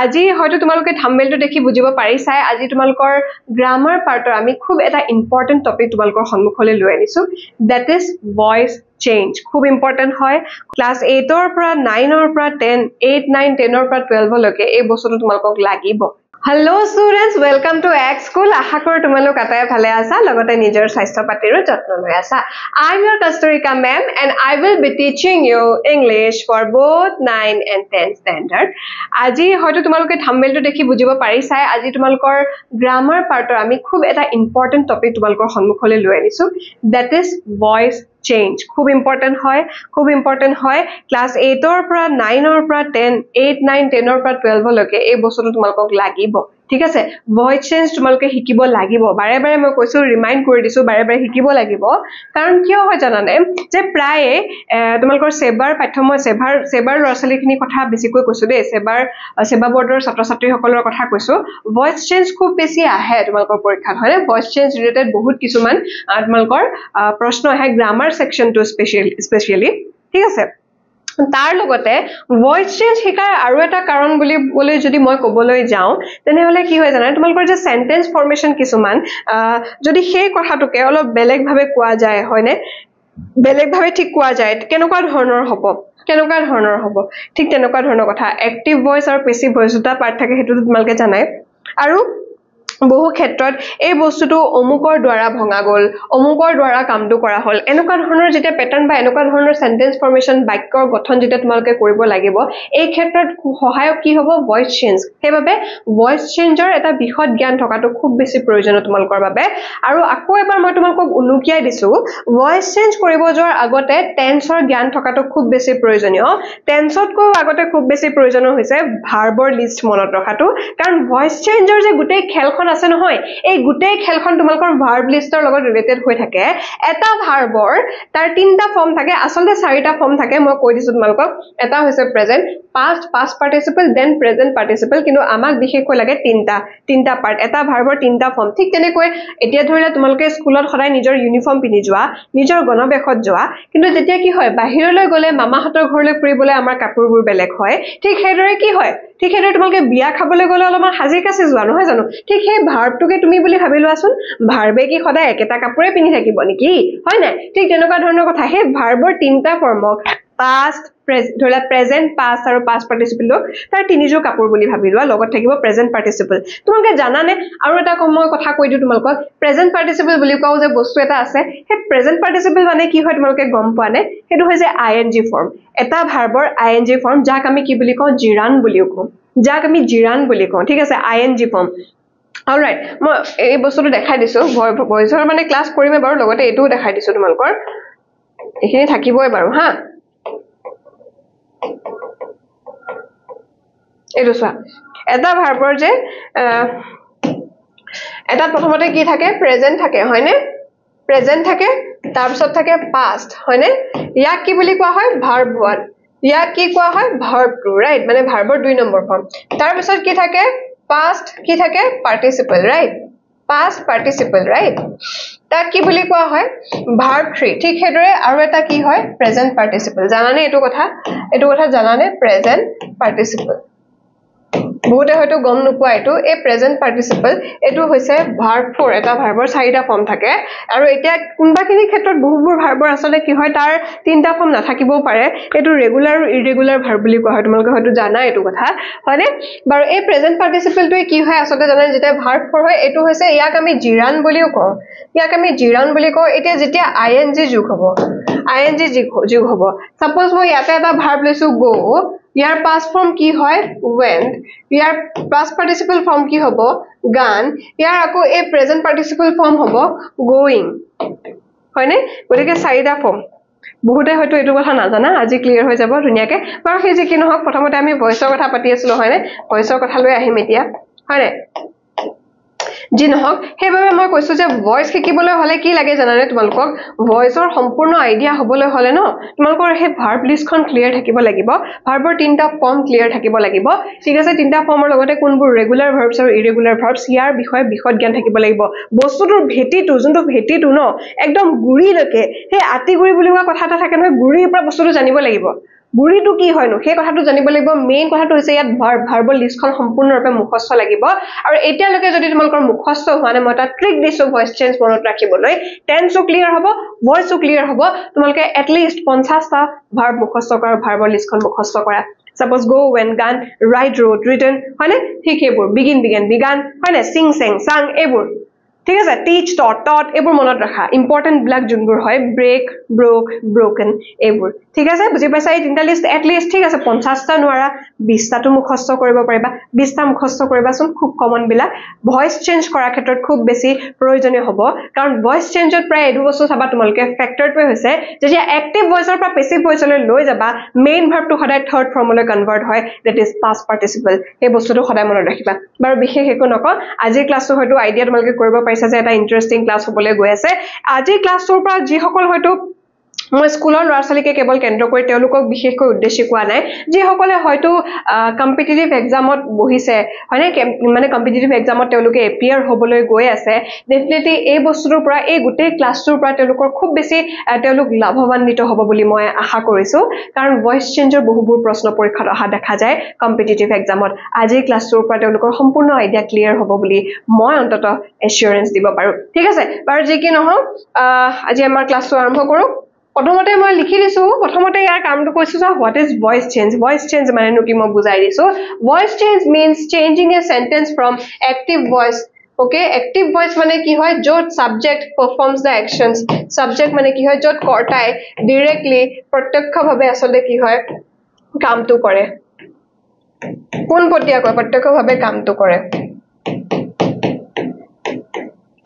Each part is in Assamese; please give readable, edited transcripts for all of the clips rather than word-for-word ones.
আজি হয়তো তোমালোকে থাম্বনেইলটো দেখি বুজিব পাৰিছাই আজি তোমালোকৰ গ্ৰামাৰ পাৰ্টৰ আমি খুব এটা ইম্পৰ্টেন্ট টপিক তোমালোকৰ সন্মুখলৈ লৈ আনিছো that is voice change খুব ইম্পৰ্টেন্ট হয় ক্লাস 8 ৰ পৰা 9 ৰ পৰা 10 8 9 10 ৰ পৰা 12 লৈকে এই বস্তুটো তোমালোকক লাগিব Hello students, welcome to X School. আশা কৰো তোমালোক আটাই ভালে আছা লগতে নিজৰ স্বাস্থ্য পাতিৰো যত্ন লৈ আছা I am your Kasturika ma'am and I will be teaching you English for both 9 and 10 standard. আজি হয়তো তোমালোকে থাম্বনেইলটো দেখি বুজিব পাৰিছাই আজি তোমালোকৰ গ্ৰামাৰ পাৰ্টৰ আমি খুব এটা ইম্পৰ্টেন্ট টপিক তোমালোকৰ সন্মুখলৈ লৈ আনিছো that is voice change খুব ইম্পৰ্টেন্ট হয় ক্লাস 8 ৰ পৰা 9 ৰ পৰা 10 8 9 10 ৰ পৰা 12 লৈকে এই বস্তুটো তোমালোকক লাগিব ঠিক আছে ভয়েস চেঞ্জ তোমালোকে শিকিব লাগিব বাৰে বাৰে মই কৈছো ৰিমাইন্ড কৰি দিছো বাৰে বাৰে শিকিব লাগিব কাৰণ কিয় হয় জানানে যে প্ৰায় তোমালোকৰ সেবাৰ পাঠ্যময় সেবাৰ ল'ৰাছালীখিনি কথা বেছিকৈ কৈছো দে সেবা বৰ্ডৰ ছাত্ৰ-ছাত্ৰীসকলৰ কথা কৈছো ভয়েস চেঞ্জ খুব বেছি আহে তোমালোকৰ পৰীক্ষাত হয় ভয়েস চেঞ্জ ৰিলেটেড বহুত কিছুমান তোমালোকৰ প্ৰশ্ন আহে গ্ৰামাৰ সেকশনটো স্পেশালি ঠিক আছে তাৰ লগতে ভয়েস চেঞ্জ শিকাৰ আৰু এটা কাৰণ বুলি যদি মই ক'বলৈ যাও তেনেহলে কি হয় জানা তোমালোকৰ যে সেন্টেন্স ফৰ্মেশন কিছুমান যদি সেই কথাটোকে অলপ বেলেগ ভাবে কোৱা যায় হয়নে বেলেগ ভাবে ঠিক কোৱা যায় কেনেকুৱা ধৰণৰ হ'ব ঠিক তেনেকুৱা ধৰণৰ কথা এক্টিভ ভয়েস আৰু পেসিভ ভয়েস দুটা পাৰ্ট থাকে হেতু তোমালোকে জানাই আৰু বহু ক্ষেত্ৰত এই বস্তুটো অমুকৰ দ্বাৰা ভঙা গল অমুকৰ দ্বাৰা কামটো কৰা হল এনেকুৱা ধৰণৰ যেটা প্যাটাৰ্ন বা এনেকুৱা ধৰণৰ সেন্টেন্স ফৰ্মেশন বাক্যৰ গঠন যেটা তোমালোকে কৰিব লাগিব এই ক্ষেত্ৰত সহায়ক কি হ'ব ভয়েস চেঞ্জ হেবাবে ভয়েস চেঞ্জৰ এটা বিশদ জ্ঞান থকাটো খুব বেছি প্ৰয়োজনীয় তোমালোকৰ বাবে আৰু আকৌ এবাৰ মই তোমালোকক উনুকিয়াই দিছো ভয়েস চেঞ্জ কৰিব যোৱাৰ আগতে টেন্সৰ জ্ঞান থকাটো খুব বেছি প্ৰয়োজনীয় টেন্সতকৈ আগতে খুব বেছি প্ৰয়োজনীয় হৈছে ভাৰ্বৰ লিষ্ট মনত ৰখাটো কাৰণ ভয়েস চেঞ্জৰ যে গুটেই খেলখন আছে নহয় এই গুটেই খেলখন তোমালোকৰ ভাৰ্ব লিষ্টৰ লগত ৰিলেটেড হৈ থাকে এটা ভাৰ্বৰ তাৰ তিনটা ফৰ্ম থাকে আসলে চাৰিটা ফৰ্ম থাকে মই কৈ দিছো তোমালোকক এটা হৈছে present past participle then present participle কিন্তু আমাক বিশেষকৈ লাগে তিনটা পাৰ্ট এটা ভাৰ্বৰ তিনটা ফৰ্ম ঠিক তেনেকৈ এতিয়া ধৰিলে তোমালোকে স্কুলত সদায় নিজৰ ইউনিফৰ্ম পিন্ধি যোৱা নিজৰ গণবেশত যোৱা কিন্তু যেতিয়া কি হয় বাহিৰলৈ গলে মামাহঁতৰ ঘৰলৈ ফুৰিবলৈ আমাৰ কাপোৰবোৰ বেলেগ হয় ঠিক হেদৰে কি হয় ঠিক হেদৰে তোমালোকে বিয়া খাবলৈ গলে অলপমান হাজি কাছে যোৱা নহয় জানো ঠিক সেই ভাৰ্বটোকে তুমি বুলি ভাবি লোৱাচোন ভাৰ্বে কি সদায় একেটা কাপোৰে পিন্ধি থাকিব নেকি হয় নাই ঠিক তেনেকুৱা ধৰণৰ কথা হে ভাৰ্বৰ তিনটা ফৰ্মক past ধৰা present past আৰু past participle তাৰ তিনিজো কাপোৰ বুলি ভাবি লোৱা লগত থাকিব present participle তোমালোকে জানানে আৰু এটা মই কথা কৈ দিও তোমালোকক present participle বুলি কও যে বস্তু এটা আছে হে present participle মানে কি হয় তোমালোকে গম পোৱা নে হেতু হৈছে ing form এটা ভাৰ্বৰ ing form যাক আমি কি বুলি কও জিৰান বুলি কও ঠিক আছে ing form অলৰাইট মই এই বস্তুটো দেখাই দিছো ভয়েসৰ মানে ক্লাস কৰিমে বাৰু লগতে এটোও দেখাই দিছো তোমালোকৰ এখিনি থাকিবই বাৰু হা এটো চোৱা এটা ভাৰ্বৰ যে এটা প্ৰথমতে কি থাকে প্ৰেজেন্ট থাকে হয়নে প্ৰেজেন্ট থাকে তাৰ পিছত থাকে পাষ্ট হয়নে ইয়াক কি বুলি কোৱা হয় ভাৰ্ব 1 ইয়াক কি কোৱা হয় ভাৰ্ব 2 ৰাইট মানে ভাৰ্বৰ 2 নম্বৰ ফৰ্ম তাৰ পিছত কি থাকে past কি থাকে participle right past participle right তাক কি বুলি কোৱা হয় verb 3 ঠিক হেদৰে আৰু এটা কি হয় present participle জানানে এটো কথা জানানে present participle বহুতে হয়তো গম নোপোৱা এটো এই present participle এটো হৈছে verb 4 এটা ভাৰ্বৰ চাৰিটা ফৰ্ম থাকে আৰু এতিয়া কোনবাখিনি ক্ষেত্ৰত বহুবোৰ ভাৰ্বৰ আসলে কি হয় তাৰ তিনটা ফৰ্ম নাথাকিবও পাৰে এটো ৰেগুলাৰ আৰু ইৰেগুলাৰ ভাৰ্ব বুলি কোৱা হয় তোমালোকে হয়তো জানা এটো কথা হয়নে বাৰু এই present participle টোই কি হয় আসলে জানানে যেটা verb 4 হয় এটো হৈছে ইয়াক আমি জিৰান বুলিও কও এতিয়া যেতিয়া ing যোগ হ'ব সাপোজ মই ইয়াতে এটা ভাৰ্ব লৈছো go ইয়াৰ past form কি হয় went ইয়াৰ past participle form কি হ'ব gone ইয়াৰ আকৌ এই present participle form হ'ব going হয়নে গতিকে চাৰিটা ফৰ্ম বহুতে হয়তো এটো কথা নাজানা আজি ক্লিয়াৰ হৈ যাব ধুনিয়াকে বাৰু সেই যে কি নহক প্ৰথমতে আমি ভয়েসৰ কথা পাতি আছিলো হয়নে ভয়েসৰ কথা লৈ আহিম এতিয়া হয়নে জি নহক হেবাবে মই কৈছো যে ভয়েস শিকিবলৈ হলে কি লাগে জানানে তোমালোকক ভয়েসৰ সম্পূৰ্ণ আইডিয়া হবলৈ হলে ন তোমালোকৰ হে ভাৰ্ব লিষ্টখন ক্লিয়াৰ থাকিব লাগিব ভাৰ্বৰ তিনটা ফৰ্ম ক্লিয়াৰ থাকিব লাগিব ঠিক আছে তিনটা ফৰ্মৰ লগতে কোনবোৰ ৰেগুলাৰ ভাৰ্বছ আৰু ইৰেগুলাৰ ভাৰ্বছ ইয়াৰ বিষয়ে বিশদ জ্ঞান থাকিব লাগিব বস্তুটোৰ ভেটিটো যোনটো ভেটিটো ন একদম গুৰিলৈকে হে আটি গুৰি বুলি কোৱা কথা এটা থাকে নহয় গুৰিৰ পৰা বস্তুটো জানিব লাগিব বুঢ়ীটো কি হয়নো সেই কথাটো জানিব লাগিব মেইন কথাটো হৈছে ইয়াত ভাৰ্বৰ লিষ্টখন সম্পূৰ্ণৰূপে মুখস্থ লাগিব আৰু এতিয়ালৈকে যদি তোমালোকৰ মুখস্থ হোৱা নাই মই এটা ট্ৰিক দিছো ভয়েস চেঞ্জ মনত ৰাখিবলৈ টেন্সও ক্লিয়াৰ হ'ব ভয়েসও ক্লিয়াৰ হ'ব তোমালোকে এটলিষ্ট 50টা ভাৰ্ব মুখস্থ কৰা ভাৰ্বৰ লিষ্টখন মুখস্থ কৰা suppose go when gun write wrote written হয়নে ঠিক এইবোৰ begin began began হয়নে sing sang sang এইবোৰ ঠিক আছে teach taught taught এইবোৰ মনত ৰাখা ইম্পৰ্টেন্ট ব্ল্যাক যোনবোৰ হয় break broke broken এইবোৰ ঠিক আছে বুজি পাইছা এই তিনটা লিষ্ট এটলিষ্ট ঠিক আছে 50টা নোৱাৰা 20টাটো মুখস্থ কৰিব পাৰিবা 20টা মুখস্থ কৰিবাচোন খুব কমন বিলাক ভয়েস চেঞ্জ কৰাৰ ক্ষেত্ৰত খুব বেছি প্ৰয়োজনীয় হ'ব কাৰণ ভয়েস চেঞ্জত প্ৰায় এডু বস্তু চাবা তোমালোকে ফ্যাক্টৰটোৱে হৈছে যেতিয়া এক্টিভ ভয়েসৰ পৰা পেসিভ ভয়েসলৈ লৈ যাবা মেইন ভাৰ্বটো সদায় থাৰ্ড ফৰ্মলৈ কনভাৰ্ট হয় দ্যাট ইজ পাস্ট পাৰ্টিসিপল এই বস্তুটো সদায় মনত ৰাখিবা বাৰু বিশেষ একো নকওঁ আজিৰ ক্লাছটো হয়তো আইডিয়া তোমালোকে কৰিব পাৰিছা যে এটা ইন্টাৰেষ্টিং ক্লাছ হ'বলৈ গৈ আছে আজি ক্লাছটোৰ পৰা যি সকল হয়তো মই স্কুলৰ ল'ৰা-ছোৱালীকে কেৱল কেন্দ্ৰ কৰি তেওঁলোকক বিশেষকৈ উদ্দেশ্য কোৱা নাই যি সকলে হয়তো কম্পিটিটিভ এক্সামত বহিছে হয়নে মানে কম্পিটিটিভ এক্সামত তেওঁলোকে এপিয়াৰ হ'বলৈ গৈ আছে ডেফিনেটলি এই বস্তুটোৰ পৰা এই গোটেই ক্লাছটোৰ পৰা তেওঁলোকৰ খুব বেছি তেওঁলোক লাভৱান্বিত হ'ব বুলি মই আশা কৰিছো কাৰণ ভয়েস চেঞ্জৰ বহুবোৰ প্ৰশ্ন পৰীক্ষাত অহা দেখা যায় কম্পিটিটিভ এক্সামত আজি ক্লাছটোৰ পৰা তেওঁলোকৰ সম্পূৰ্ণ আইডিয়া ক্লিয়াৰ হ'ব বুলি মই অন্তত এসুৰেন্স দিব পাৰো ঠিক আছে বাৰু যি কি নহওক আজি আমাৰ ক্লাছটো আৰম্ভ কৰো প্ৰথমতে মই লিখি দিছো প্ৰথমতে ইয়াৰ কামটো কৈছো যে হোৱাট ইজ ভয়েস চেঞ্জ মানেনো কি মই বুজাই দিছো voice change means changing a sentence from active voice okay active voice মানে কি হয় যত subject performs the actions subject মানে কি হয় যত কৰ্তাই directly প্ৰত্যক্ষভাৱে আসলে কি হয় কামটো কৰে পোনপটীয়াকৈ প্ৰত্যক্ষভাৱে কামটো কৰে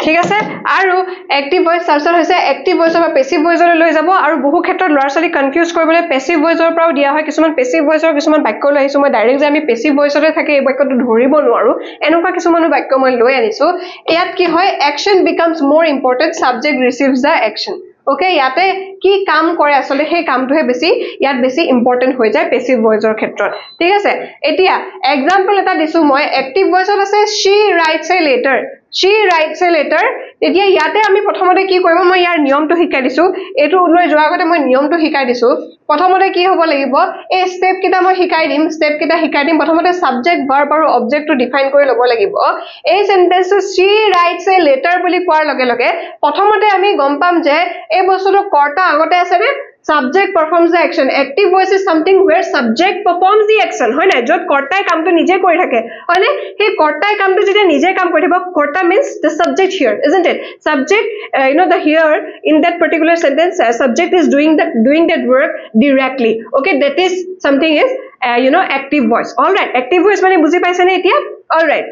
ঠিক আছে আৰু এক্টিভ ভয়েস সাৰ্চাৰ হৈছে এক্টিভ ভয়েসৰ পৰা পেসিভ ভয়েসলৈ লৈ যাব আৰু বহু ক্ষেত্ৰত ল'ৰা-ছোৱালী কনফিউজ কৰিবলৈ পেসিভ ভয়েসৰ পৰাও দিয়া হয় কিছুমান পেসিভ ভয়েসৰ কিছুমান বাক্য লৈ আহিছো মই ডাইৰেক্ট যে আমি পেসিভ ভয়েসতে থাকে এই বাক্যটো ধৰিব নোৱাৰো এনেকুৱা কিছুমান বাক্য মই লৈ আনিছো ইয়াত কি হয় action becomes more important subject receives the action okay ইয়াতে কি কাম কৰে আসলে সেই কামটোহে বেছি ইয়াত বেছি ইম্পৰ্টেন্ট হৈ যায় পেসিভ ভয়েসৰ ক্ষেত্ৰত ঠিক আছে এতিয়া এক্সাম্পল এটা দিছো মই এক্টিভ ভয়েসত আছে she writes a letter she writes a letter এতিয়া ইয়াতে আমি প্ৰথমতে কি কৰিব মই ইয়াৰ নিয়মটো শিকাই দিছো এটো লৈ যোৱা আগতে মই নিয়মটো শিকাই দিছো প্ৰথমতে কি হ'ব লাগিব এই স্টেপ কিটা মই শিকাই দিম প্ৰথমতে সাবজেক্ট ভাৰ্ব আৰু অবজেক্টটো ডিফাইন কৰি ল'ব লাগিব এই সেন্টেন্সটো she writes a letter বুলি কোৱাৰ লগে লগে প্ৰথমতে আমি গম পাম যে এই বস্তুটো কৰ্তা আগতে আছে নে subject performs the action active voice is something where subject performs the action হয় না যত কৰ্তাই কামটো নিজে কৰি থাকে হয় না সেই কৰ্তাই কামটো যেতিয়া নিজে কাম কৰি থাকিব কৰ্তা means the subject here isn't it subject the here in that particular sentence subject is doing that work directly okay that is something is active voice all right active voice মানে বুজি পাইছে নে এতিয়া all right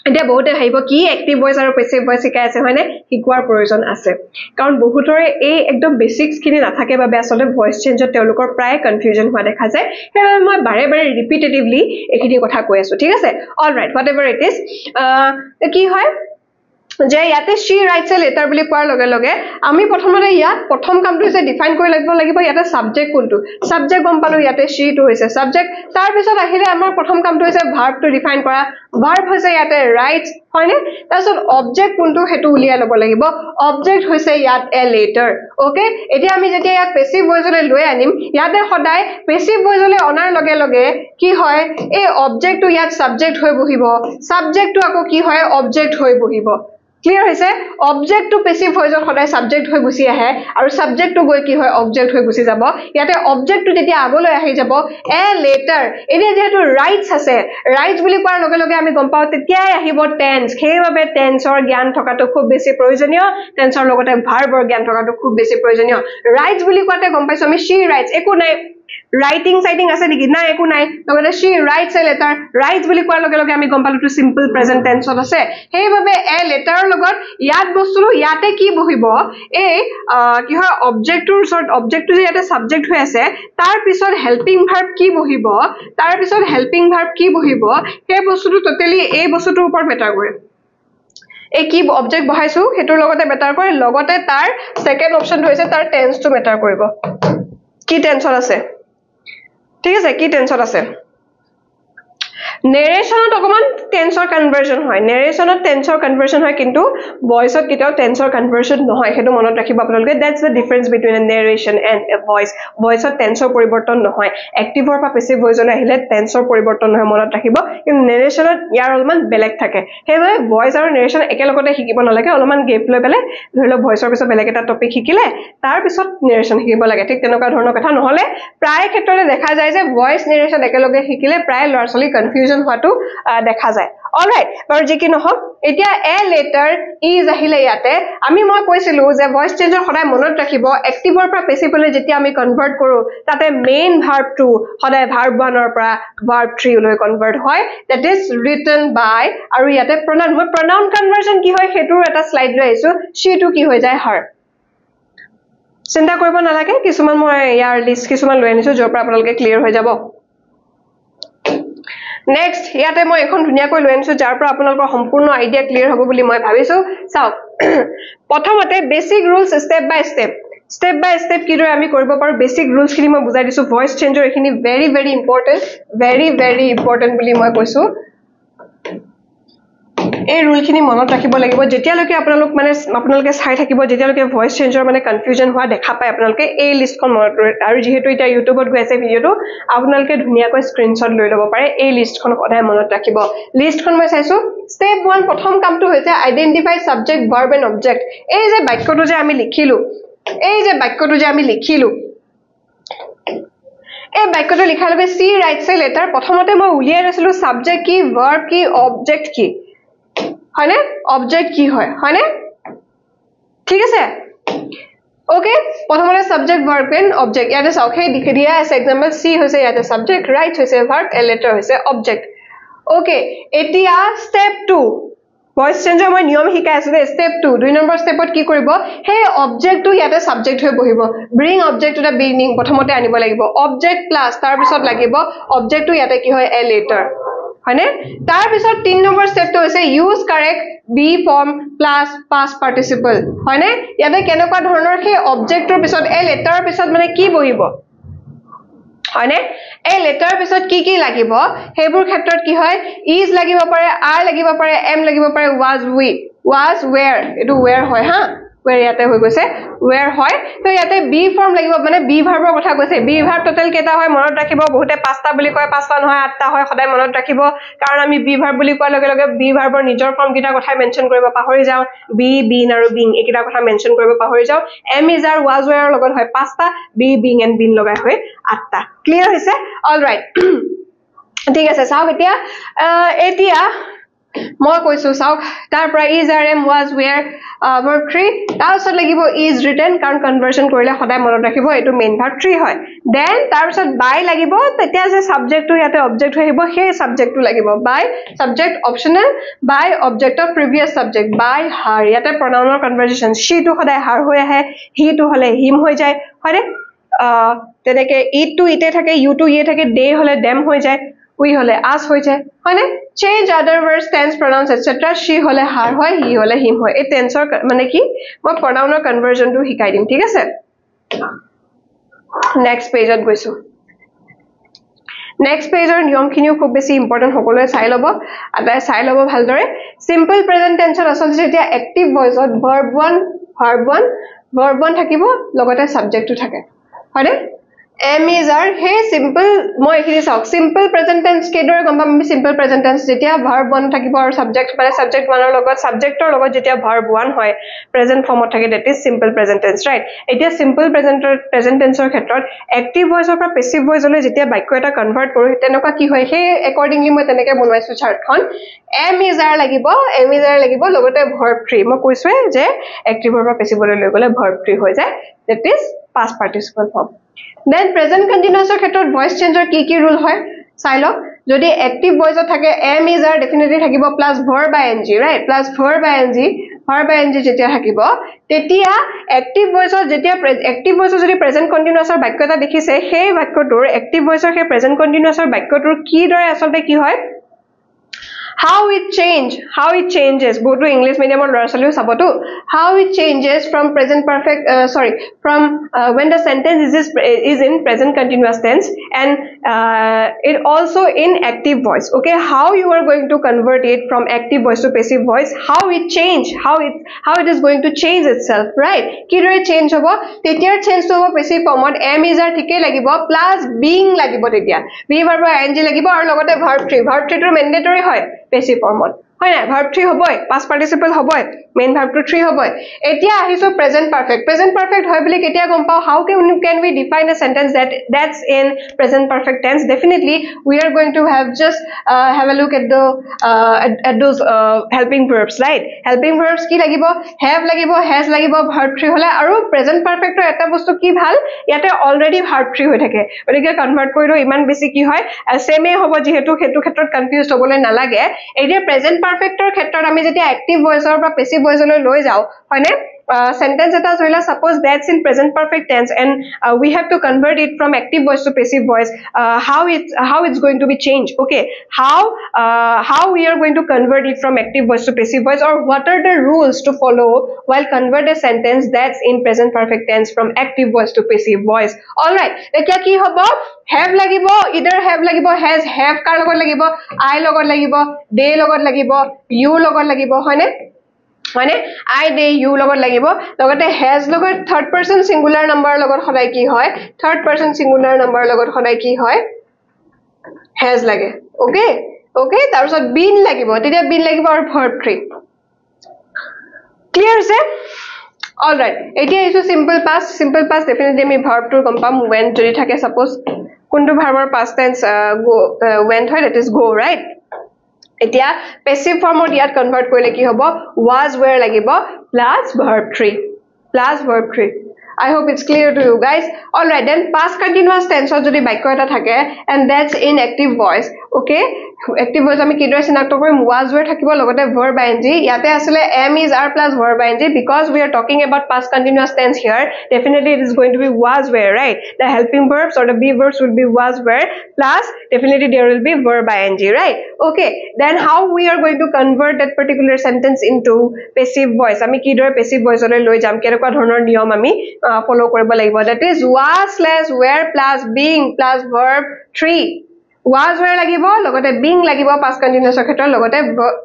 এতিয়া বহুতে ভাবিব কি এক্টিভ ভয়েস আৰু পেসিভ ভয়েস শিকাই আছে হয়নে শিকোৱাৰ প্ৰয়োজন আছে কাৰণ বহুতৰে এই একদম বেসিক্স খিনি নাথাকে বাবে আসলে ভয়েস চেঞ্জত তেওঁলোকৰ প্ৰায় কনফিউজন হোৱা দেখা যায় সেইবাবে মই বাৰে বাৰে ৰিপিটেটিভলি এখিনি কথা কৈ আছো ঠিক আছে all right whatever it is কি হয় যে ইয়াতে she writes a letter বুলি কোৱাৰ লগে লগে আমি প্ৰথমতে ইয়াত প্ৰথম কামটো হৈছে ডিফাইন কৰি লাগিব ইয়াতে সাবজেক্ট কোনটো সাবজেক্ট গম পালো ইয়াতে she টো হৈছে সাবজেক্ট তাৰ পিছত আহিলে আমাৰ প্ৰথম কামটো হৈছে ভাৰ্বটো ডিফাইন কৰা ভাৰ্ব হৈছে ইয়াতে writes হয়নে তাৰপিছত অবজেক্ট কোনটো হেতু উলিয়াই ল'ব লাগিব অবজেক্ট হৈছে ইয়াত a letter ওকে এতিয়া আমি যেতিয়া ইয়াত পেসিভ ভয়েসলৈ লৈ আনিম ইয়াতে সদায় পেসিভ ভয়েসলৈ অনাৰ লগে লগে কি হয় এই অবজেক্টটো ইয়াত সাবজেক্ট হৈ বহিব সাবজেক্টটো আকৌ কি হয় অবজেক্ট হৈ বহিব ক্লিয়াৰ হৈছে অবজেক্ট টু পেসিভ ভয়েসৰ সদায় সাবজেক্ট হৈ গুছি আহে আৰু সাবজেক্ট টু গৈ কি হয় অবজেক্ট হৈ গুছি যাব ইয়াতে অবজেক্ট টু যেতিয়া আগলৈ আহি যাব এ লেটাৰ এনে যেহেতু ৰাইটস আছে ৰাইটস বুলি কোৱাৰ লগে লগে আমি গম পাও তেতিয়াই আহিব টেন্স সেইভাবে টেন্সৰ জ্ঞান থকাটো খুব বেছি প্ৰয়োজনীয় টেন্সৰ লগতে ভাৰ্বৰ জ্ঞান থকাটো খুব বেছি প্ৰয়োজনীয় ৰাইটস বুলি কোৱাতে গম পাইছো আমি she writes একো নাই writing আছে নেকি না একো নাই লগতে she writes a letter writes বুলি কোৱাৰ লগে লগে আমি গম পালো টু সিম্পল প্ৰেজেন্ট টেন্সত আছে সেইভাবে এ লেটাৰৰ লগত ইয়াত বস্তুটো ইয়াতে কি বহিব এই কি হয় অবজেক্টৰ সৰ্ট অবজেক্টটো যে ইয়াতে সাবজেক্ট হৈ আছে তাৰ পিছত হেল্পিং ভাৰ্ব কি বহিব সেই বস্তুটো টোটালি এই বস্তুটোৰ ওপৰত মেটাৰ কৰে এই কি অবজেক্ট বহাইছো হেতুৰ লগতে মেটাৰ কৰে লগতে তাৰ সেকেন্ড অপচন হৈছে তাৰ টেন্সটো মেটাৰ কৰিব কি টেন্সত আছে ঠিক আছে কি টেন্সত আছে নেৰেশ্যনত অকমান টেন্সৰ কনভাৰ্জন হয় নেৰেশ্যনত টেন্সৰ কনভাৰ্জন হয় কিন্তু ভয়েসত কেতিয়াও টেন্সৰ কনভাৰ্জন নহয় হেতু মনত ৰাখিব আপোনালোকে that's the difference between a narration and a voice ভয়েসত টেন্সৰ পৰিৱৰ্তন নহয় এক্টিভৰ পৰা পেসিভ ভয়েসলৈ আহিলে টেন্সৰ পৰিৱৰ্তন নহয় মনত ৰাখিব কিন্তু নেৰেশ্যনত ইয়াৰ অলমান বেলেগ থাকে হেলৈ ভয়েস আৰু নেৰেশ্যন একেলগতে শিকিব নালাগে অলমান গেপ লৈ বেলে ধৰি লওক ভয়েসৰ পিছত বেলেগ এটা টপিক শিকিলে তাৰ পিছত নেৰেশ্যন শিকিব লাগে ঠিক তেনেকুৱা ধৰণৰ কথা নহলে প্ৰায় ক্ষেত্ৰতে দেখা যায় যে ভয়েস নেৰেশ্যন একেলগে শিকিলে প্ৰায় লৰাছলি কনফিউজন হোৱাটো দেখা যায় অলৰাইট বাৰু যি কি নহওক এতিয়া এ লেটাৰ ইজ আহিলে ইয়াতে মই কৈছিলো যে ভয়েস চেঞ্জৰ সদায় মনত ৰাখিব এক্টিভৰ পৰা পেসিভলৈ যেতিয়া আমি কনভাৰ্ট কৰো তাতে মেইন ভাৰ্বটো সদায় ভাৰ্ব 1 ৰ পৰা ভাৰ্ব 3 লৈ কনভাৰ্ট হয় that is written by আৰু ইয়াতে pronoun কনভাৰ্জন কি হয় হেতুৰ এটা স্লাইড লৈ আইছো she টো কি হৈ যায় her চিন্তা কৰিব নালাগে কিছুমান মই ইয়াৰ লিষ্ট কিছুমান লৈ আনিছো যৰ পৰা আপোনালোকে ক্লিয়াৰ হৈ যাব নেক্সট ইয়াতে মই এখন ধুনিয়া কৈ লৈ আনিছো যাৰ পৰা আপোনালোকৰ সম্পূৰ্ণ আইডিয়া ক্লিয়াৰ হ'ব বুলি মই ভাবিছো চাওক প্ৰথমতে বেসিক ৰুলস স্টেপ বাই স্টেপ কি দৰে আমি কৰিব পাৰো বেসিক ৰুলস খিনি মই বুজাই দিছো ভয়েস চেঞ্জৰ এখিনি ভেৰি ইম্পৰ্টেন্ট বুলি মই কৈছো এই ৰুল খিনি মনত ৰাখিব লাগিব যেতিয়ালৈকে আপোনালোকে চাই থাকিব যেতিয়ালৈকে ভয়েস চেঞ্জৰ কনফিউজন হোৱা দেখা পায় আপোনালোকে এই লিষ্টখন মনত আৰু যেহেতু এটা ইউটিউবত গৈ আছে ভিডিওটো আপোনালোকে ধুনিয়াকৈ স্ক্ৰিনশ্বট লৈ ল'ব পাৰে এই লিষ্টখন সদায় মনত ৰাখিব লিষ্টখন মই চাইছো স্টেপ 1 প্ৰথম কামটো হৈছে identify subject verb and object এই যে বাক্যটো যে আমি লিখিলো এই বাক্যটো লিখাৰ লগে সি ৰাইটছ এ লেটাৰ প্ৰথমতে মই উলিয়াই লৈছিলো সাবজেক্ট কি ভাৰ্ব কি অবজেক্ট কি হয়নে অবজেক্ট কি হয়নে ঠিক আছে ওকে প্ৰথমতে সাবজেক্ট ভাৰ্ব এণ্ড অবজেক্ট ইয়াতে চাওক হে দিয়া আছে এক্সাম্পল সি হৈছে ইয়াতে সাবজেক্ট ৰাইট হৈছে ভাৰ্ব এ লেটাৰ হৈছে অবজেক্ট ওকে এতিয়া স্টেপ 2 ভয়েস চেঞ্জৰ মই নিয়ম শিকাই আছো স্টেপ 2 দুই নম্বৰ স্টেপত কি কৰিব হে অবজেক্টটো ইয়াতে সাবজেক্ট হৈ বহিব bring object to the beginning প্ৰথমতে আনিব লাগিব অবজেক্ট প্লাস তাৰ পিছত লাগিব অবজেক্টটো ইয়াতে কি হয় এ লেটাৰ হয়নে তাৰ পিছত 3 নম্বৰ স্টেপটো হৈছে use correct be form plus past participle হয়নে ইয়াতে কেনেকুৱা ধৰণৰ হে অবজেক্টৰ পিছত এ লেটাৰৰ পিছত কি বহিব হয়নে এই লেটাৰ পিছত কি লাগিব হেবোৰ ক্ষেত্ৰত কি হয় ইজ লাগিব পাৰে আৰ লাগিব পাৰে এম লাগিব পাৰে was where এটো where হয় হা where ইয়াতে হৈ গৈছে where হয় তো ইয়াতে বি ফৰ্ম লাগিব বি ভাৰ্বৰ কথা কৈছে বি ভাৰ্ব টোটাল কেটা হয় মনত ৰাখিব বহুতে পাঁচটা বুলি কয় পাঁচটা নহয় আঠটা হয় সদায় মনত ৰাখিব কাৰণ আমি বি ভাৰ্ব বুলি কোৱাৰ লগে লগে বি ভাৰ্বৰ নিজৰ ফৰ্ম কিটা কথা মেনশন কৰিব পাহৰি যাও বি বিন আৰু বিং একিটা কথা মেনশন কৰিব পাহৰি যাও am is are was where লগত হয় পাঁচটা বি বিং এণ্ড বিন লগাই হয় আঠটা ক্লিয়াৰ হৈছে অলৰাইট ঠিক আছে চাওক এতিয়া মই কৈছো চাওক তাৰ পৰা is are am was where verb 3 তাৰ পিছত লাগিব is written কাৰণ কনভাৰ্সন কৰিলে সদায় মনত ৰাখিব এটো মেইন ভাৰ্ব 3 হয় দেন তাৰ পিছত বাই লাগিব তেতিয়া যে সাবজেক্টটো ইয়াতে অবজেক্ট হৈ আহিব সেই সাবজেক্টটো লাগিব by subject optional by object of previous subject by her ইয়াতে প্ৰনাউনৰ কনভাৰ্সেশন she টো সদায় হার হৈ আহে he টো হলে him হৈ যায় হয়নে তেনেকে it টো ইতে থাকে you টো ইয়ে থাকে they হলে them হৈ যায় we হলে us হৈ যায় হয়নে change other words tense pronouns etc she হলে her হয় he হলে him হয় এই টেন্সৰ কি মই pronounৰ কনভাৰ্সনটো শিকাই দিম ঠিক আছে নেক্সট পেজত গৈছো নেক্সট পেজৰ নিয়মখিনিও খুব বেছি ইম্পৰ্টেন্ট সকলোৱে চাই লব ভালদৰে সিম্পল প্ৰেজেন্ট টেন্সত আচলতে যেতিয়া এক্টিভ ভয়েসত verb 1 থাকিব লগতে সাবজেক্টটো থাকে হয়নে am is are হে simple মই এখিনি চাওক simple present tense কেদৰে গম পাম আমি simple present tense যেতিয়া verb 1 থাকিব আৰু subject subject 1 ৰ লগত subjectৰ লগত যেতিয়া verb 1 হয় present formত থাকে that is simple present tense right এতিয়া simple present tense ৰ ক্ষেত্ৰত active voice ৰ পৰা passive voice লৈ যেতিয়া বাক্য এটা কনভাৰ্ট কৰো তেনেকুৱা কি হয় হে accordingly মই তেনেকে বনাইছো চাৰ্টখন am is are লাগিব লগতে verb 3 মই কৈছোৱে যে active ৰ পৰা passive লৈ গলে verb 3 হৈ যায় that is past participle form then present continuous ৰ ক্ষেত্ৰত voice changer কি rule হয় চাই লওক যদি active voice থাকে am is are definitely থাকিব plus verb ing right plus verb ing যেতিয়া থাকিব তেতিয়া active voice যদি present continuous ৰ বাক্য এটা দেখিছে সেই বাক্যটোৰ active voice ৰ সেই present continuous ৰ বাক্যটোৰ কি দৰে আচলতে কি হয় how it changes both to English medium or lorasaliu sabotu how it changes from present perfect from when the sentence is in present continuous tense and it also in active voice. Okay, how you are going to convert it from active voice to passive voice, how it is going to change itself, right? Kidore change hobo tetia change to hobo passive form am is are thike lagibo plus being lagibo tetia be verb ing lagibo aru logote verb 3 to mandatory hoy passive form হয় না verb 3 হবই past participle হবই main verb to 3 হবই এতিয়া আহিছো present perfect হয় বলি কেতিয়া গম পাও how can we define a sentence that's in present perfect tense? Definitely we are going to have just have a look at the at those helping verbs, right? Helping verbs কি লাগিব have লাগিব has লাগিব verb 3 হলে আৰু present perfect ৰ এটা বস্তু কি ভাল ইয়াতে already verb 3 হৈ থাকে ওদিকে কনভার্ট কৰিলো ইমান বেছি কি হয় same হ'ব যেহেতু হেতু ক্ষেত্ৰত কনফিউজ হ'বলৈ নালাগে এতিয়া present perfect ৰ ক্ষেত্ৰত আমি যেতিয়া active voice or passive voice লৈ লৈ যাও হয়নে sentence eta joila suppose that's in present perfect tense and we have to convert it from active voice to passive voice how it's going to be changed. Okay, how we are going to convert it from active voice to passive voice or what are the rules to follow while convert a sentence that's in present perfect tense from active voice to passive voice. All right, etia ki hobo have lagibo either have lagibo has have kar logot lagibo I logot lagibo they logot lagibo you logot lagibo hoine মানে I they you লগত লাগিব লগতে has লগত third person singular number লগত সদায় কি হয় third person singular number লগত সদায় কি হয় has লাগে okay তাৰ পিছত been লাগিব তেতিয়া been লাগিব আৰু verb 3 clear আছে all right এতিয়া ইছো simple past definitely আমি verb টো গম পাম when যদি থাকে suppose কোনটো verb ৰ past tense go went হয় that is go, right? এতিয়া passive form ইয়াত convert কৰিলে কি হ'ব was were লাগিব plus verb 3 I hope it's clear to you guys. All right, then past continuous tense যদি বাক্য এটা থাকে and that's in active voice. Okay, active voice আমি কিদৰে চিনাক্ত কৰিম was were থাকিব লগতে verb ing ইয়াতে আসলে am is are plus verb ing because we are talking about past continuous tense here. Definitely it is going to be was were, right? The helping verbs or the be verbs will be was were plus definitely there will be verb ing, right? Okay, then how we are going to convert that particular sentence into passive voice? আমি কিদৰে passive voice লৈ লৈ যাম কেনেকুৱা ধৰণৰ নিয়ম আমি follow কৰিব লাগিব that is was slash were plus being plus verb 3 was were লাগিব লগতে being লাগিব past continuous ক্ষেত্ৰত লগতে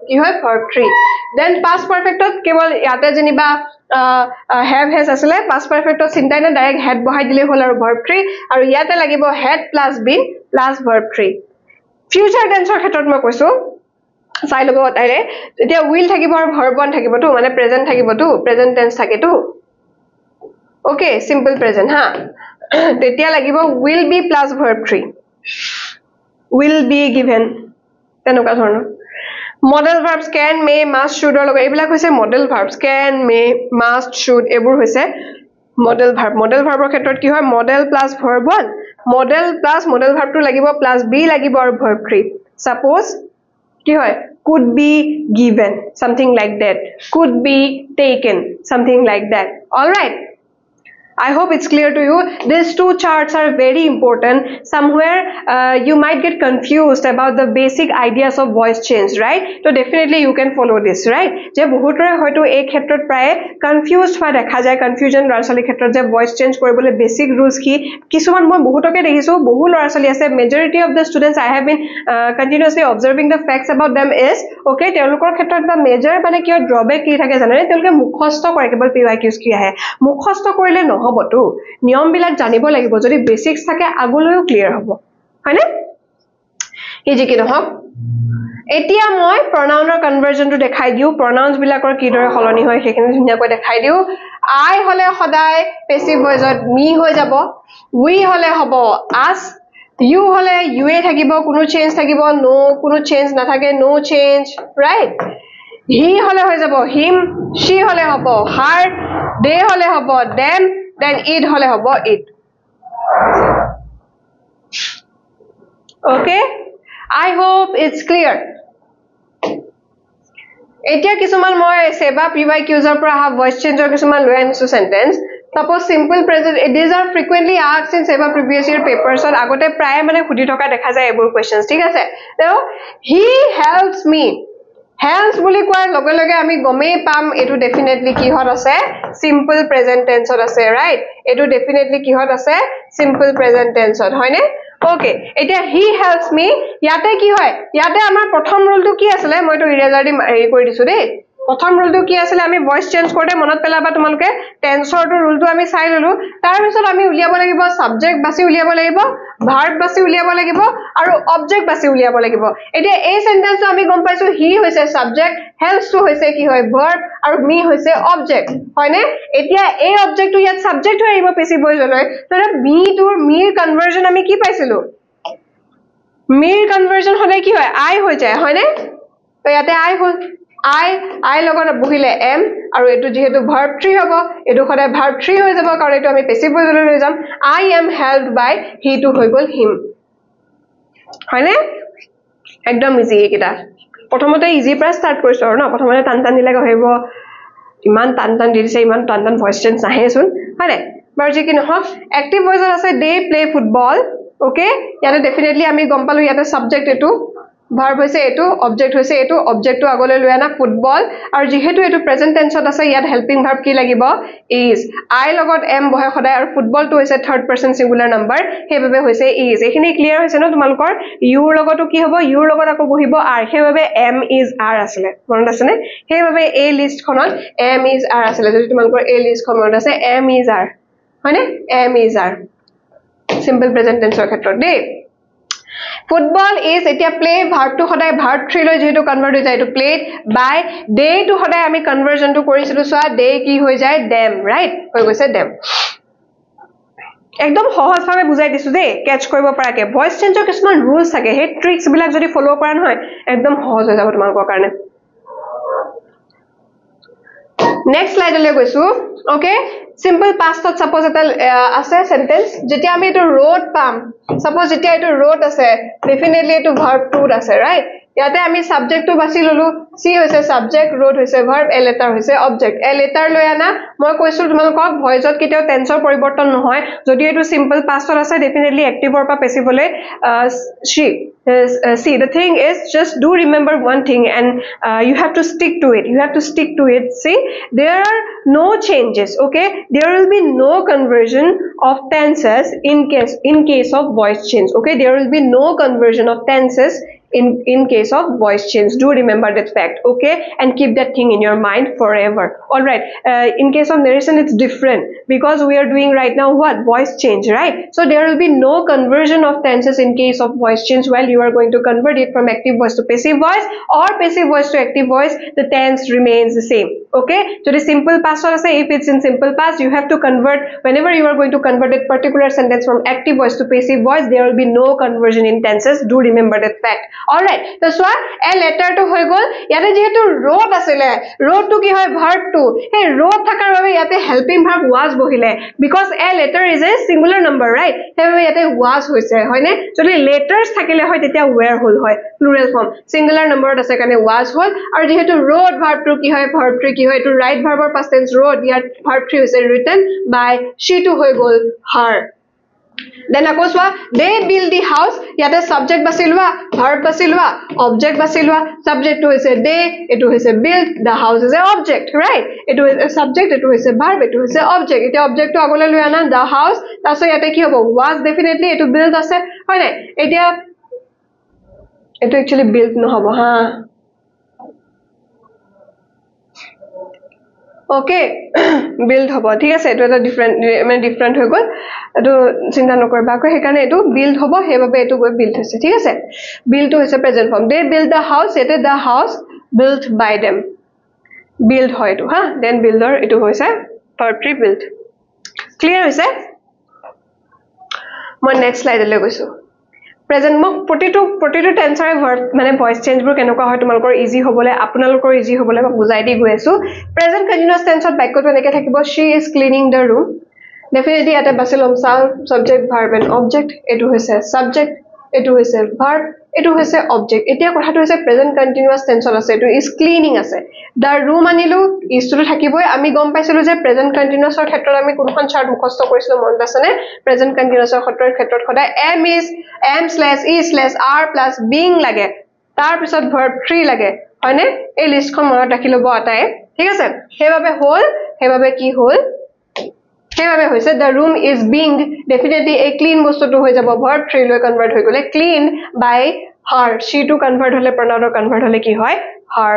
কি হয় verb 3 then past perfect ত কেৱল ইয়াতে যেনিবা have has আসলে past perfect ত চিন্তাই না ডাইৰেক্ট had বহাই দিলে হ'ল আৰু verb 3 আৰু ইয়াতে লাগিব had plus been plus verb 3 future tense ৰ ক্ষেত্ৰত মই কৈছো চাই লব তাইৰে এতিয়া will থাকিব আৰু verb 1 থাকিব তো মানে present থাকিব তো present tense থাকে তো okay simple present ha tetia lagibo will be plus verb 3 will be given tenoka dhorno model verbs can may must should or logo ebila hoise model verbs can may must should ebur hoise model verb or khetrot ki hoy model plus verb 1 model verb to lagibo plus be lagibo or verb 3 suppose ki hoy could be given something like that could be taken something like that. All right, I hope it's clear to you. These two charts are very important. Somewhere you might get confused about the basic ideas of voice change, right? So definitely you can follow this, right? Je bahutore hoyto ek khetrot praye confused hoy dekha jay confusion lorasali khetrot je voice change koribole basic rules ki kisuman moi bahutoke dekhisu bahu lorasali ase majority of the students I have been continuously observing the facts about them is okay telokor khetrot the major mane kiyo drawback ki thake janane teloke mukhosto kore kebal pyqs ki ahe mukhosto korile no হবটো নিয়ম বিলাক জানিব লাগিব যদি বেসিক্স থাকে আগলৈও ক্লিয়াৰ হ'ব হয়নে এই যে কি নহক এতিয়া মই pronounৰ কনভাৰ্জনটো দেখাই দিও pronouns বিলাকৰ কিদৰে হলনি হয় হেখিনি ধুনিয়াকৈ দেখাই দিও I হলে সদায় passive voiceত me হৈ যাব we হলে হ'ব us you হলে you এ থাকিব কোনো চেঞ্জ থাকিব no কোনো চেঞ্জ নাথাকে no change, right? he হলে হৈ যাব him she হলে হ'ব her they হলে হ'ব them then it hole hobo it. Okay, I hope it's clear. Etia kisuman moi seba pqs er pura ha voice change or kisuman loi anisu sentence Suppose simple present, these are frequently asked in several previous year papers. So agote pray mane khudi thoka dekha jay ebur questions, thik ase? So he helps me. Helps বুলি কোৱাৰ লগে লগে আমি গমেই পাম এটো ডেফিনেটলি কি হত আছে simple present tense হত আছে, right? এটো ডেফিনেটলি কি হত আছে simple present tense হত, হয়নে? Okay, এতিয়া he helps me ইয়াতে কি হয় ইয়াতে আমাৰ প্ৰথম ৰুলটো কি আছিল মই তো ইৰেজাৰ দি হেৰি কৰি দিছো দেই প্ৰথম ৰুলটো কি আছিল আমি ভয়েস চেঞ্জ কৰতে মনত পেলাবা তোমালোকে টেন্সৰ টো ৰুলটো আমি চাই ললো তাৰ পিছত আমি উলিয়াব লাগিব সাবজেক্ট বাছি উলিয়াব লাগিব ভাৰ্ব বাছি উলিয়াব লাগিব আৰু অবজেক্ট বাছি উলিয়াব লাগিব এতিয়া এই সেন্টেন্সটো আমি গম পাইছো হি হৈছে সাবজেক্ট হেল্পস টো হৈছে কি হয় ভার্ব আৰু মি হৈছে অবজেক্ট হয়নে এতিয়া এই অবজেক্টটো ইয়াত সাবজেক্ট হৈ আহিব পেসিভ ভয়েস লৈ তাৰে মি টুৰ মিৰ কনভাৰ্জন আমি কি পাইছিলো মিৰ কনভাৰ্জন হলে কি হয় আই হৈ যায় হয়নে তো ইয়াতে আই হল I লগত বহিলে am আৰু এটো যেহেতু verb 3 হ'ব এটো খৰে verb 3 হৈ যাব কাৰণ এটো আমি passive voice লৈ যাম I am helped by he to হৈ গল him হয়নে একদম ইজি এটা প্ৰথমতে ইজি পৰা স্টাৰ্ট কৰিছো আৰু না প্ৰথমতে টান দিলে হইব ইমান টান দিছে ইমান টান ভয়েস চেঞ্জ নাহেচোন হয়নে বাৰজি কি নহক এক্টিভ ভয়েস আছে they play football ওকে ইয়াতে ডেফিনেটলি আমি গম পালো ইয়াতে সাবজেক্ট এটো verb হৈছে এটো অবজেক্ট হৈছে এটো অবজেক্টটো আগলৈ লৈ আনা ফুটবল আৰু যেহেতু এটো প্ৰেজেন্ট টেন্সত আছে ইয়াত হেল্পিং ভাৰ্ব কি লাগিব is I লগত am বহে সদায় আৰু ফুটবলটো হৈছে থাৰ্ড পাৰসন সিঙ্গুলাৰ নাম্বাৰ হেভাবে হৈছে is এখিনি ক্লিয়াৰ হৈছে ন তোমালোকৰ you লগতো কি হ'ব you লগত আকৌ বহিব are হেভাবে am is are আসলে মনত আছে নে হেভাবে এই লিষ্ট খনত am is are আসলে যদি তোমালোকৰ এই লিষ্ট খন মনত আছে am is are হয়নে am is are simple present টেন্সৰ ক্ষেত্ৰত they Football is etia play verb to hodai verb 3 লৈ যেটো কনভার্ট হৈ যায় to played by they to hodai আমি কনভার্জন to কৰিছিলো সোয়া they কি হৈ যায় them right হৈ গৈছে them একদম সহজ ভাবে বুজাই দিছো দে ক্যাচ কৰিব পৰাকে ভয়েস চেঞ্জৰ কিছুমান ৰুলছ থাকে হে ট্ৰিক্স বিলাক যদি ফলো কৰা নহয় একদম সহজ হৈ যাব তোমালোকৰ কাৰণে Next slide লৈ গৈছো okay simple past ত suppose এটা আছে sentence যেতিয়া আমি এটো road পাম suppose যেতিয়া এটো road আছে definitely এটো verb 2 আছে right ইয়াতে আমি সাবজেক্ট টো বাছি ললো সি হৈছে সাবজেক্ট road হৈছে verb a letter হৈছে object a letter লৈ আনা মই কৈছো তোমালোকক ভয়েসত কিতেও টেন্সৰ পৰিৱৰ্তন নহয় যদি এটো simple past ত আছে definitely active or passive হলে she see the thing is just do remember one thing and you have to stick to it see there are no changes okay there will be no conversion of tenses in case of voice change okay there will be no conversion of tenses in case of voice change do remember that fact okay and keep that thing in your mind forever all right in case of narration it's different because we are doing right now what voice change right so there will be no conversion of tenses in case of voice change while you are going to convert it from active voice to passive voice or passive voice to active voice the tense remains the same okay so the simple past or say if it's in simple past you have to convert whenever you are going to convert a particular sentence from active voice to passive voice there will be no conversion in tenses do remember that fact all right so swa a letter to hoy gol yate jehetu road asile road to ki hoy verb to hey road thakar babe yate helping verb was bohile because a letter is a singular number right hebabe yate was hoise hoy ne jodi letters thakile hoy tetia were hol hoy plural form singular number ase kane was hol aru jehetu road verb to ki hoy verb 3 ki hoy to right verb or past tense road yat verb 3 is written by she to hoy gol her then akoswa they build the house yate subject basilwa verb basilwa object basilwa subject to is a they it is a build the house is a object right it is a subject it is a verb it is a object it object to agole lui ana the house taso yate ki hobo was definitely it build ase hoy na etia eto actually build no hobo ha okay build hobo thik ase eto eta different হৈ গল এটো চিন্তা নকৰবা কো হেকানে এটো build hobo হেবাবে এটো গৈ build হৈছে ঠিক আছে build to হৈছে present form they build the house এতে the house built by them build হয় এটো হা then builder এটো হৈছে verb 3 built clear হৈছে মই next slide লৈ গৈছো present মোক প্ৰতিটো টেন্সৰে verb মানে voice change বোৰ কেনেকুৱা হয় তোমালোকৰ ইজি হ'বলে আপোনালোকৰ ইজি হ'বলে মই বুজাই দি গৈ আছো present continuous tenseত বাক্যটো এনেকে থাকিব she is cleaning the room definitely at a basilum subject verb and object etu hoise subject এটো হৈছে verb এটো হৈছে object এতিয়া কথাটো হৈছে present continuous tense আছে এটো is cleaning আছে the room আনিলো is to থাকিবই আমি গম পাইছিলো যে present continuous ৰ ক্ষেত্ৰত আমি কোনখন চাৰ্ট মুখস্থ কৰিছিলো মনত আছে নে present continuous ৰ ক্ষেত্ৰত সদায় am/is/are plus being লাগে তাৰ পিছত verb 3 লাগে হয়নে এই লিষ্টখন মনত ৰাখি লব আটাই ঠিক আছে হেবাবে হল হেবাবে কি হল হেবাবে হৈছে the room is being definitely a clean বস্তুটো হৈ যাব verb 3 লৈ কনভার্ট হৈ গলে clean by her she to convert হলে pronoun convert হলে কি হয় her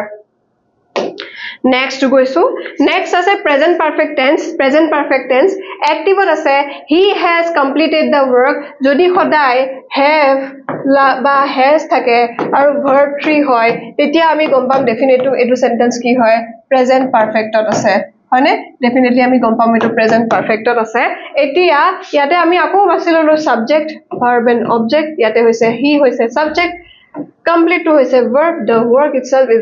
next গৈছো next আছে present perfect tense active আছে he has completed the work যদি সদায় have বা has থাকে আৰু verb 3 হয় তেতিয়া আমি গম পাম definitely এটো sentence কি হয় present perfect আছে হয়নে definitely আমি গম পাম এটো present perfect আছে এতিয়া ইয়াতে আমি আকৌ বাছিলো subject verb and object ইয়াতে হৈছে he হৈছে subject complete to hoise verb the work itself is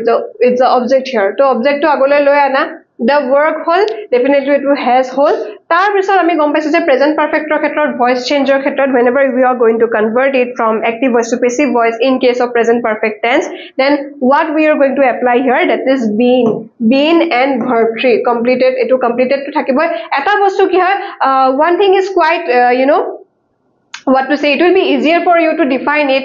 the object here to object to agole loi ana the work hol definitely it has hol tar bisor ami gom paisu je present perfect ro khetrot voice change ro khetrot whenever we are going to convert it from active voice to passive voice in case of present perfect tense then what we are going to apply here that is been and verb 3 completed etu completed to thakiboy eta bostu ki hoy one thing is quite what to say it will be easier for you to define it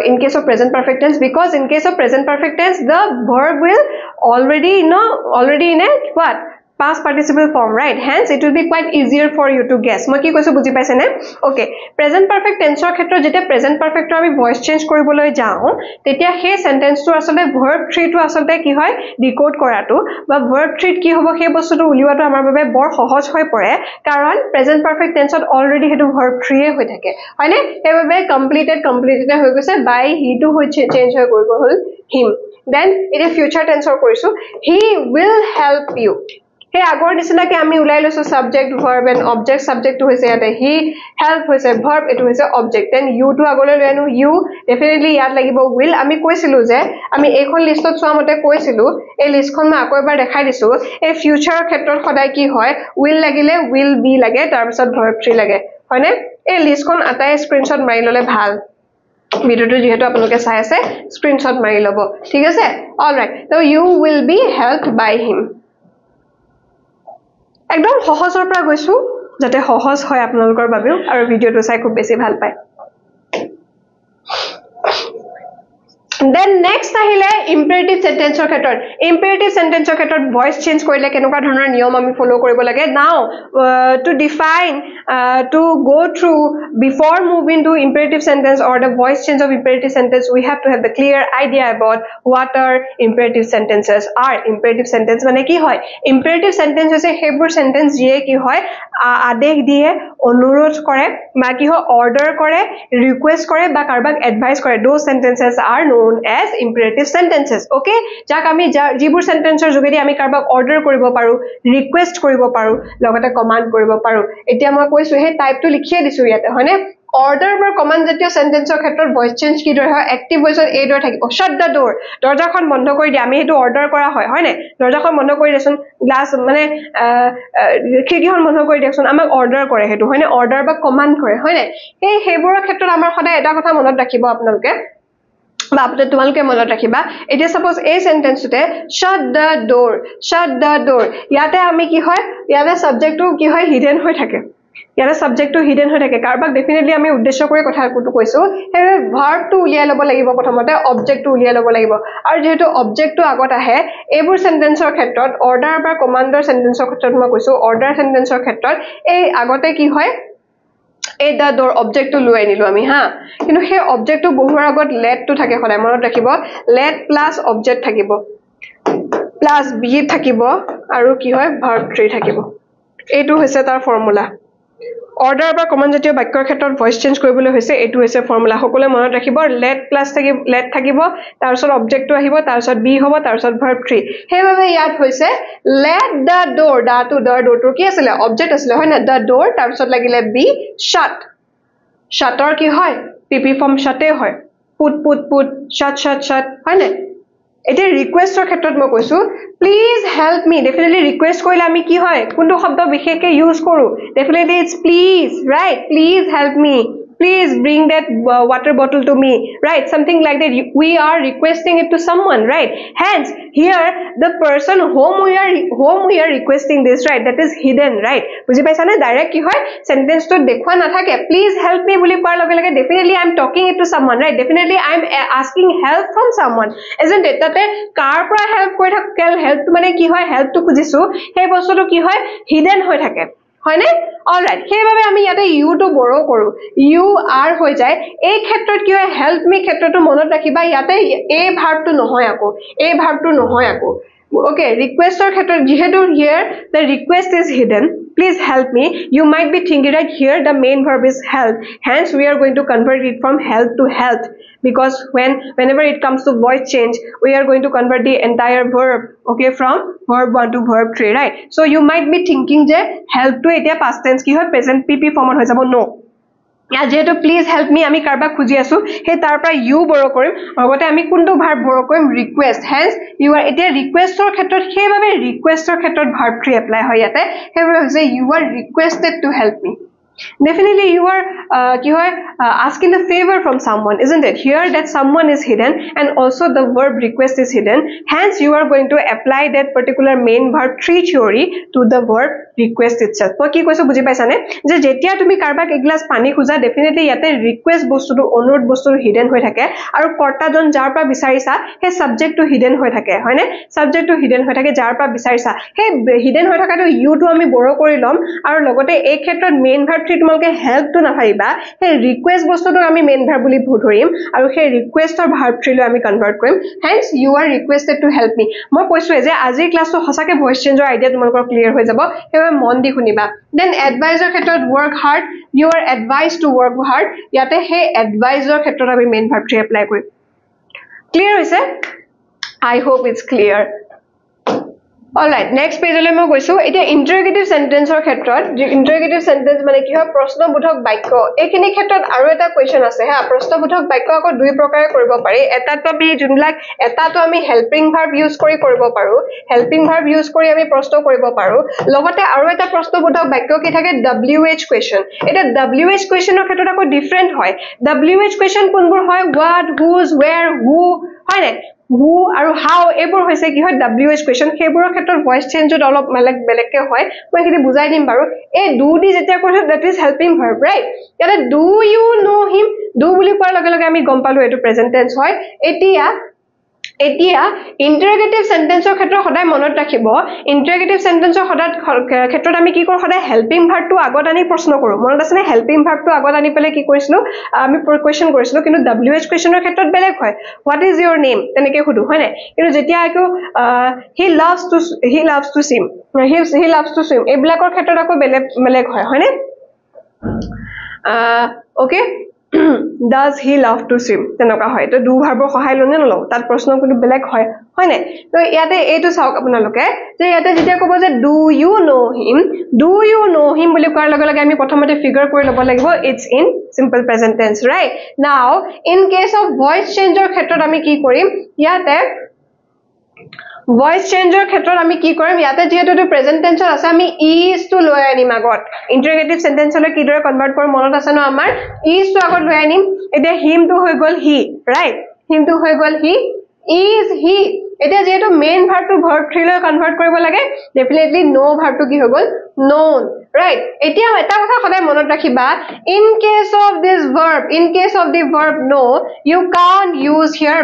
in case of present perfect tense because in case of present perfect tense the verb will already in a what past participle form right hence it will be quite easier for you to guess মই কি কৈছো বুজি পাইছে নে okay present perfect tense ৰ ক্ষেত্ৰত যেটা present perfect ৰ আমি voice change কৰিবলৈ যাও তেতিয়া সেই sentence টো আসলে verb 3 টো আসলে কি হয় decode কৰাটো বা verb 3 কি হ'ব সেই বস্তুটো উলিওৱাটো আমাৰ বাবে বৰ সহজ হৈ পৰে কাৰণ present perfect tense ত already হেতু verb 3 এ হৈ থাকে হয়নে এবাবে completed হৈ গৈছে by he টো হৈ change হৈ গৈ হল him then it is future tense ৰ কৰিছো he will help you हे আগৰ নিচিনাকে আমি উলাই লৈছো subject verb and object subject to হৈছে ইয়াতে he help হৈছে verb এটো হৈছে object then you to আগলৈ লৈ আনো you definitely ইয়াত লাগিব will আমি কৈছিলো যে আমি এইখন লিষ্টত চোৱা মতে কৈছিলো এই লিষ্টখন মই আকৌ এবাৰ দেখাই দিছো এই future ক্ষেত্ৰত সদায় কি হয় will লাগিলে will be লাগে তাৰ পিছত verb 3 লাগে হয়নে এই লিষ্টখন আটাই স্ক্ৰিনশ্বট মাৰি ললে ভাল ভিডিওটো যেহেতু আপোনালোকে চাই আছে স্ক্ৰিনশ্বট মাৰি লব ঠিক আছে all right so you will be helped by him একদম সহজৰ পৰা গৈছো যাতে সহজ হয় আপোনালোকৰ বাবেও আৰু ভিডিওটো চাই খুব বেছি ভাল পায় then next আহিলে imperative sentence ৰ ক্ষেত্ৰত voice change কৰিলে কেনেকুৱা ধৰণৰ নিয়ম আমি ফলো কৰিব লাগে now to define to go through before moving to imperative sentence or the voice change of imperative sentence we have to have the clear idea about what are imperative sentences are imperative sentence মানে কি হয় imperative sentence হৈছে হেবোৰ sentence যিয়ে কি হয় আদেশ দিয়ে অনুৰোধ কৰে বা কি হয় অৰ্ডাৰ কৰে ৰিকুৱেষ্ট কৰে বা কাৰবাক এডভাইস কৰে those sentences are known as imperative sentences okay যাক আমি যিবোৰ সেন্টেন্সৰ যোগেদি আমি কাৰবাক অৰ্ডাৰ কৰিব পাৰো ৰিকুৱেষ্ট কৰিব পাৰো লগতে কমান্ড কৰিব পাৰো এতিয়া মই কৈছো হে টাইপটো লিখিয়ে দিছো ইয়াতে হয়নে অৰ্ডাৰ বা কমান্ড জাতীয় সেন্টেন্সৰ ক্ষেত্ৰত ভয়েস চেঞ্জ কি দৰে হয় এক্টিভ ভয়েসত এই দৰে থাকিব shut the door দৰজাখন বন্ধ কৰি দিয়া আমি হেতু অৰ্ডাৰ কৰা হয় হয়নে দৰজাখন বন্ধ কৰি দেচোন গ্লাস মানে খিৰকিখন বন্ধ কৰি দেচোন আমাক অৰ্ডাৰ কৰে হেতু হয়নে অৰ্ডাৰ বা কমান্ড কৰে হয়নে এই হেবোৰৰ ক্ষেত্ৰত আমাৰ সদায় এটা কথা মনত ৰাখিব আপোনালোকে বা আপনি তোমালোকে মনত ৰাখিবা এতিয়া সাপোজ এই সেন্টেন্সতে shut the door ইয়াতে আমি কি হয় ইয়াতে সাবজেক্টটো কি হয় হিডেন হৈ থাকে ইয়াতে সাবজেক্টটো হিডেন হৈ থাকে কাৰবাক ডেফিনেটলি আমি উদ্দেশ্য কৰি কথাটো কৈছো হে ভাৰ্বটো উলিয়াই লব লাগিব প্ৰথমতে অবজেক্টটো উলিয়াই লব লাগিব আৰু যেহেতু অবজেক্টটো আগত আহে এইবোৰ সেন্টেন্সৰ ক্ষেত্ৰত অৰ্ডাৰ বা কমান্ডৰ সেন্টেন্সৰ ক্ষেত্ৰত মই কৈছো অৰ্ডাৰ সেন্টেন্সৰ ক্ষেত্ৰত এই আগতে কি হয় এই the door object to লৈ আনিলো আমি হা কিন্তু সেই অবজেক্টটো বহুৱাৰ আগত let to থাকে সদায় মনত ৰাখিব let plus object থাকিব plus be থাকিব আৰু কি হয় verb 3 থাকিব এইটো হৈছে তাৰ ফৰ্মুলা অৰ্ডাৰ বা কমান্ড জাতীয় বাক্যৰ ক্ষেত্ৰত ভয়েস চেঞ্জ কৰিবলৈ হৈছে এইটো হৈছে ফৰ্মুলা সকলে মনত ৰাখিব let plus থাকিব তাৰ পিছত অবজেক্টটো আহিব তাৰ পিছত be হ'ব তাৰ পিছত verb 3 হেবাবে ইয়াত হৈছে let the door the door to কি আছিল অবজেক্ট আছিল হয় না the door তাৰ পিছত লাগিলে be shutৰ কি হয় pp form shut হয় put shut হয় না এটা ৰিকুৱেষ্টৰ ক্ষেত্ৰত মই কৈছো please help me definitely request কৰিলে আমি কি হয় কোনটো শব্দ বিশেষকে ইউজ কৰো definitely it's please right please help me please bring that water bottle to me, right? Something like that. We are requesting it to someone, right? Hence here the person whom we are requesting this, right, that is hidden, right? বুজি পাইছা না? ডাইৰেক্ট কি হয় সেন্টেন্স তো দেখুৱা নাথাকে please help me বুলি কোৱাৰ লগে লগে definitely I am talking it to someone, right? Definitely I am asking help from someone, isn't it? তাতে কাৰ পৰা হেল্প কৰি থাকেল হেল্প মানে কি হয় হেল্প তো খুজিছো সেই বস্তুটো কি হয় হিডেন হৈ থাকে হয় নে অলৰাইট সেইভাবে আমি ইয়াতে ইউ টু বৰো কৰো ইউ আৰ হৈ যায় এই ক্ষেত্ৰত কি হয় হেল্প মি ক্ষেত্ৰটো মনত ৰাখিবা ইয়াতে এই ভাৰ্বটো নহয় আকৌ এই ভাৰ্বটো নহয় আকৌ okay requester ক্ষেত্ৰত যেহেতু here the request is hidden please help me you might be thinking that here the main verb is help hence we are going to convert it from help to helped because whenever it comes to voice change we are going to convert the entire verb okay from verb 1 to verb 3 right so you might be thinking je help to etia past tense ki hoy present pp form হৈ যাব no या जेतो प्लीज हेल्प मी आमी करबा खुजी आसु हे तार পৰা यू বড় কৰিম লগতে আমি কোনটো ভাৰ্ব বড় কৰিম ৰিকুৱেষ্ট হেন্স ইউ আৰ এতিয়া ৰিকুৱেষ্টৰ ক্ষেত্ৰত হেভাবে ৰিকুৱেষ্টৰ ক্ষেত্ৰত ভাৰ্ব 3 এপ্লাই হয় ইয়াতে হেভাবে হৈছে you are requested to help me definitely you are asking a favor from someone isn't it here that someone is hidden and also the verb request is hidden hence you are going to apply that particular main verb 3 theory to the verb request itself মই কি কৈছো বুজি পাইছানে যে যেতিয়া তুমি কাৰবাক এক গ্লাস পানী খুজা definitely ইয়াতে request বস্তুটো অনুৰোধ বস্তুটো hidden হৈ থাকে আৰু কৰ্তাজন যাৰ পৰা বিচাৰিছা হে subject to hidden হৈ থাকে হয়নে subject to hidden হৈ থাকে যাৰ পৰা বিচাৰিছা হে hidden হৈ থাকাটো you to আমি বড় কৰি লম আৰু লগতে এই ক্ষেত্ৰত main verb তোমালকে হেল্প তো না ভাইবা হে ৰিকুৱেষ্ট বস্তুটো আমি মেইন ভাৰ্ব বুলি ধৰিম আৰু হে ৰিকুৱেষ্টৰ ভাৰ্ব 3 লৈ আমি কনভাৰ্ট কৰিম hence you are requested to help me মই কৈছো যে আজিৰ ক্লাসটো হসাকে ভয়েস চেঞ্জৰ আইডিয়া তোমালোকৰ ক্লিয়াৰ হৈ যাব হেবা মন দি শুনিবা দেন এডভাইজৰ ক্ষেত্ৰত work hard you are advise to work hard ইয়াতে হে এডভাইজৰ ক্ষেত্ৰত আমি মেইন ভাৰ্ব 3 এপ্লাই কৰিম ক্লিয়াৰ হৈছে I hope it's clear Alright, next page লৈ মই গৈছো এতিয়া ইন্টাৰগেটিভ সেন্টেন্সৰ ক্ষেত্ৰত ইন্টাৰগেটিভ সেন্টেন্স মানে কি হয় প্ৰশ্নবোধক বাক্য এইখিনি ক্ষেত্ৰত আৰু এটা কোৱেশ্চন আছে হা প্ৰশ্নবোধক বাক্য আকৌ দুই প্ৰকাৰে কৰিব পাৰি এটাটো আমি যোনবিলাক এটাটো আমি হেল্পিং ভাৰ্ব ইউজ কৰি কৰিব পাৰো হেল্পিং ভাৰ্ব ইউজ কৰি আমি প্ৰশ্ন কৰিব পাৰো লগতে আৰু এটা প্ৰশ্নবোধক বাক্য কি থাকে WH কোৱেশ্চন এটা WH কোৱেশ্চনৰ ক্ষেত্ৰত আকৌ ডিফাৰেন্ট হয় WH কোৱেশ্চন কোনবোৰ হয় what whose where who হয় নে who আৰু how এবোৰ হৈছে কি হয় WH question হেবোৰৰ ক্ষেত্ৰত ভয়েস চেঞ্জত অলপ বেলেগকে হয় মই কিদি বুজাই দিম বাৰু এই do দি যেতিয়া কৈছো that is helping verb right ইয়াতে do you know him do বুলি কোৱাৰ লগে লগে আমি গম পালো এটো প্ৰেজেন্ট টেন্স হয় এতিয়া ইন্টাৰগেটিভ সেন্টেন্সৰ ক্ষেত্ৰত সদায় মনত ৰাখিব ইন্টাৰগেটিভ সেন্টেন্সৰ ক্ষেত্ৰত আমি কি কৰো সদায় হেল্পিং ভাৰ্বটো আগত আনি প্ৰশ্ন কৰো মনত আছে নে হেল্পিং ভাৰ্বটো আগত আনি পেলে কি কৰিছিলো আমি কোৱেশ্চন কৰিছিলো কিন্তু WH কোৱেশ্চনৰ ক্ষেত্ৰত বেলেগ হয় what is your name তেনেকে খুদু হয় না কিন্তু যেতিয়া আকৌ he loves to swim এইবিলাকৰ ক্ষেত্ৰত আকৌ বেলেগ হয় না okay does he love to swim তেনেকা হয় তো দু ভাৰ্বৰ সহায় লনে নলও তাত প্ৰশ্ন কিন্তু বেলেগ হয় না তো ইয়াতে এইটো চাওক আপোনালোকে যে ইয়াতে যেতিয়া কব যে do you know him বুলি কোৱাৰ লগে লগে আমি প্ৰথমতে ফিগাৰ কৰি লব লাগিব it's in simple present tense right now in case of voice changeৰ ক্ষেত্ৰত আমি কি কৰিম ইয়াতে voice changer ক্ষেত্ৰত আমি কি কৰিম ইয়াতে যেহেতু প্ৰেজেন্ট টেন্সৰ আছে আমি is to লৈ আনিম আগত ইন্টাৰগেটিভ সেন্টেন্স লৈ কিদৰে কনভাৰ্ট কৰিম মনত আছে ন আমাৰ is to আগত লৈ আনিম এতিয়া him to হৈ গল he right him to হৈ গল he is he এতিয়া যেহেতু মেইন ভার্ব টু ভার্ব 3 লৈ কনভাৰ্ট কৰিব লাগে ডেফিনেটলি নো ভার্ব টু কি হৈ গল known right এতিয়া এটা কথা সদায় মনত ৰাখিবা in case of the verb no you can't use here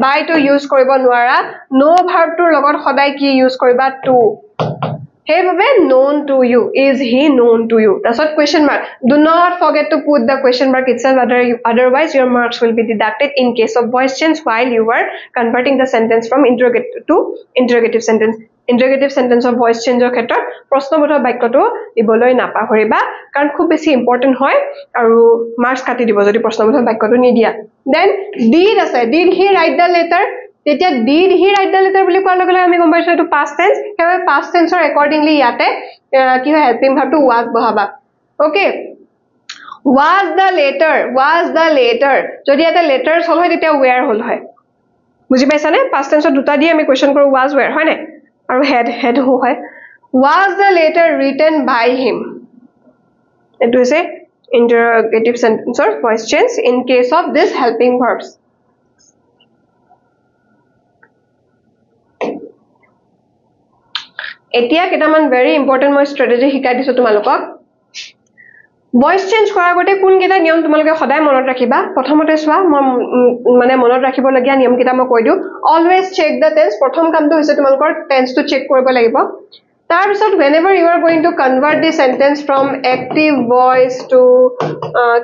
by to use কৰিব নোৱাৰা no verb টোৰ লগত সদায় কি ইউজ কৰিবা to হেভাবে known to you is he known to you that's what question mark do not forget to put the question mark itself otherwise your marks will be deducted in case of voice change while you are converting the sentence from interrogative to interrogative sentence of voice changeৰ ক্ষেত্ৰত প্ৰশ্নবোধক বাক্যটো দিবলৈ নাপাহৰিবা কাৰণ খুব বেছি ইম্পৰ্টেন্ট হয় আৰু মাৰ্কস কাটি দিব যদি প্ৰশ্নবোধক বাক্যটো নিদিয়া then did আছে did he write the letter তেতিয়া did he write the letter বুলি কোৱাৰ লগে লগে আমি গম পাইছো এটো past tense হেবে past tenseৰ accordingly ইয়াতে কি হয় helping verb to was বহাবা okay was the letter যদি এটা letters হল হয় তেতিয়া where হল হয় বুজি পাইছা নে past tenseৰ দুটা দি আমি কোৱেশ্চন কৰো was where হয় না আৰু had who হয় was the letter written by him এটো হৈছে interrogative sentence or voice change in case of this helping verbs. Etia ketaman very important moi strategy hikai disu tumalokok. Voice change kora gote kun kita niyam tumaloke khoday monot rakhiba. Prothomote swa mane monot rakhibo lagia niyam kita moi koi diu. Always check the tense. Prothom kam to hoise tumalokor tense to check koribo lagibo. Tar bisot whenever you are going to convert the sentence from active voice to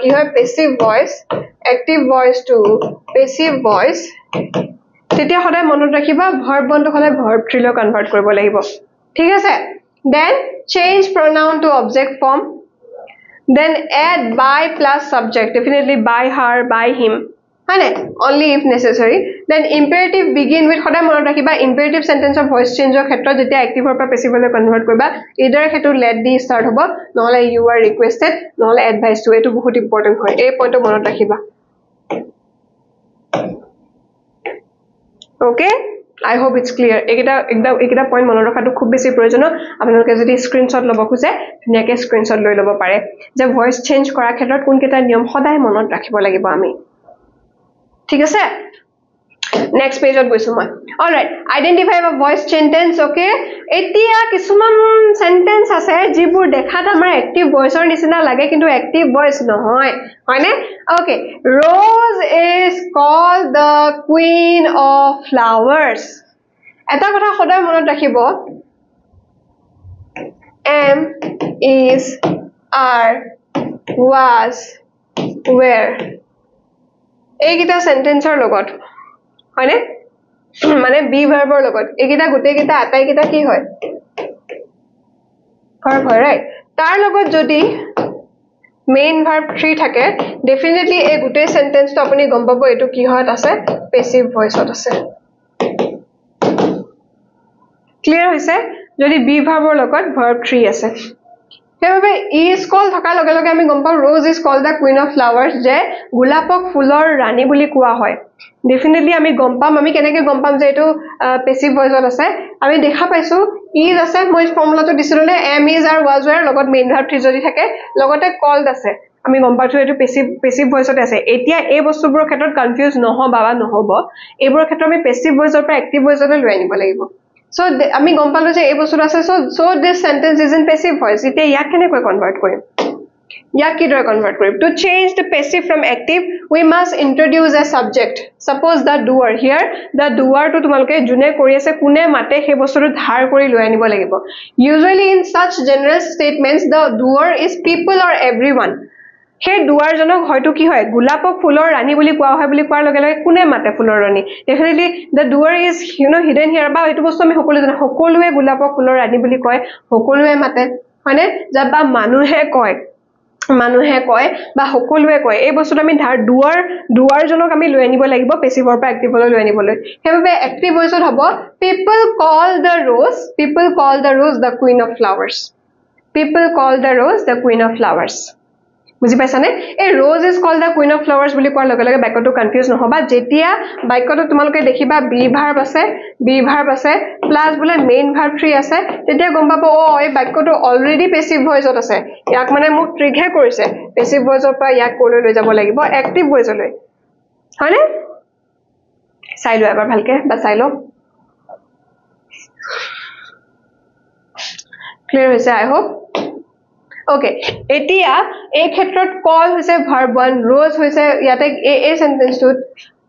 ki hoy passive voice to passive voice tetia khoday monot rakhiba verb bonto khole verb 3 lo convert koribo lagibo. ঠিক আছে then change pronoun to object form then add by plus subject definitely by her by him hane only if necessary then imperative begin with khoda monot rakhiba imperative sentence of voice change or khetra jetia active or passive le convert koriba either hetu let the start hobo nole you are requested nole advice to etu bahut important hoy ei point monot rakhiba okay I hope it's clear. Ekita point monor rakha to khub beshi proyojon apnaloke jodi screenshot lobo khuje dhuniake screenshot loi lobo pare je voice change kora khetrot kun keta niyam hoday monot rakhibo lagibo ami thik ase next page ot goisu moi all right identify a voice change tense okay etia kisuman sentence ase jibur dekhat amar active voice or nisina lage kintu active voice nohoy hoine okay Rose is called the queen of flowers eta kotha khoday monot rakhibo am is are was were ekita sentence or logot হয়নে মানে বি ভাৰ্বৰ লগত একিটা গুটে কিটা আটাই কিটা কি হয় ভার্ব হয় রাইট তার লগত যদি মেইন ভার্ব 3 থাকে ডেফিনেটলি এই গুটে সেন্টেন্স তো আপুনি গম পাবো এটো কি হয় আছে প্যাসিভ ভয়েসত আছে ক্লিয়ার হইছে যদি বি ভাৰ্বৰ লগত ভার্ব 3 আছে হেবাবে is called থাকা লগে লগে আমি গম পাও Rose is called the queen of flowers যে গোলাপক ফুলৰ ৰাণী বুলি কোৱা হয় definitely আমি গম পাম আমি কেনেকে গম পাম যে এটো প্যাসিভ ভয়েসত আছে আমি দেখা পাইছো is আছে মই ফর্মুলাটো দিছিললে am is are was were লগত মেইন ভার্ব 3 যদি থাকে লগতে called আছে আমি গম পাছো এটো প্যাসিভ ভয়েসত আছে এতিয়া এই বস্তুবোৰৰ ক্ষেত্ৰত কনফিউজ নহবা বা নহব এইবোৰৰ ক্ষেত্ৰত আমি প্যাসিভ ভয়েসৰ পৰা এক্টিভ ভয়েসলৈ লৈ আনিব লাগিব so আমি গম পালো যে এই বস্তুটো আছে so this sentence is in passive voice এতিয়া ইয়াক কেনেকৈ কনভার্ট কৰিম ইয়াক কিদৰে কনভাৰ্ট কৰিম to change the passive from active we must introduce a subject suppose the doer here the doer to তোমালকে জুনে কৰি আছে কোনে মাতে সেই বস্তুটো ধাৰ কৰি লৈ আনিব লাগিব usually in such general statements the doer is people or everyone হে দুৱাৰ জনক হয়তো কি হয় গোলাপক ফুলৰ ৰাণী বুলি কোৱা হয় বুলি কোৱাৰ লগে লগে কোনে মাতে ফুলৰ ৰাণী definitely the doer is hidden here বা এটো বস্তু আমি সকলোৱে জানো সকলোৱে গোলাপক ফুলৰ ৰাণী বুলি কয় সকলোৱে মাতে হয়নে যাবা মানুহে কয় বা সকলোৱে কয় এই বস্তুটো আমি ধাৰ দুৱাৰ জনক আমি লৈ আনিব লাগিব পেছিভৰ পৰা এক্টিভলৈ লৈ আনিবলৈ হেবাবে এক্টিভ ভয়েসত হ'ব people call the rose the queen of flowers people call the rose the queen of flowers বুজি পাইছানে এই Rose is called the queen of flowers বুলি কোৱাৰ লগে লগে বাক্যটো কনফিউজ নহবা যেতিয়া বাক্যটো তোমালোকে দেখিবা বি ভার্ব আছে প্লাস বলে মেইন ভার্ব 3 আছে তেতিয়া গম পাবো এই বাক্যটো অলৰেডি প্যাসিভ ভয়েসত আছে ইয়াক মানে মোক ট্ৰিগহে কৰিছে প্যাসিভ ভয়েসৰ পৰা ইয়াক কোলৈ লৈ যাব লাগিব এক্টিভ ভয়েসলৈ হয়নে চাইলো এবাৰ ভালকে বা চাইলো ক্লিয়াৰ হৈছে I hope okay etia ei khetrot call hoise verb 1 Rose hoise yate a sentence to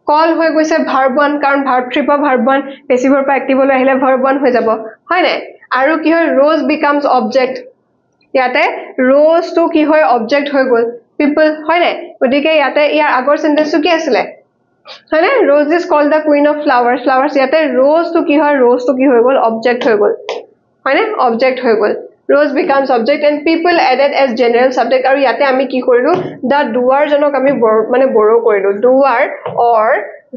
call hoy goise verb 1 karon verb 3 pa verb 1 passive or active hole ahile verb 1 hoy jabo hoy na aru ki hoy Rose becomes object yate Rose to ki hoy object hoy gol people hoy na odike yate yar agor sentence to ki asile hoy na Rose is called the queen of flowers yate Rose to ki hoy gol object hoy gol hoy na object hoy gol Rose becomes object and people added as general subject aru yate ami ki korilu the doer jonok ami mane borrow korilu doer or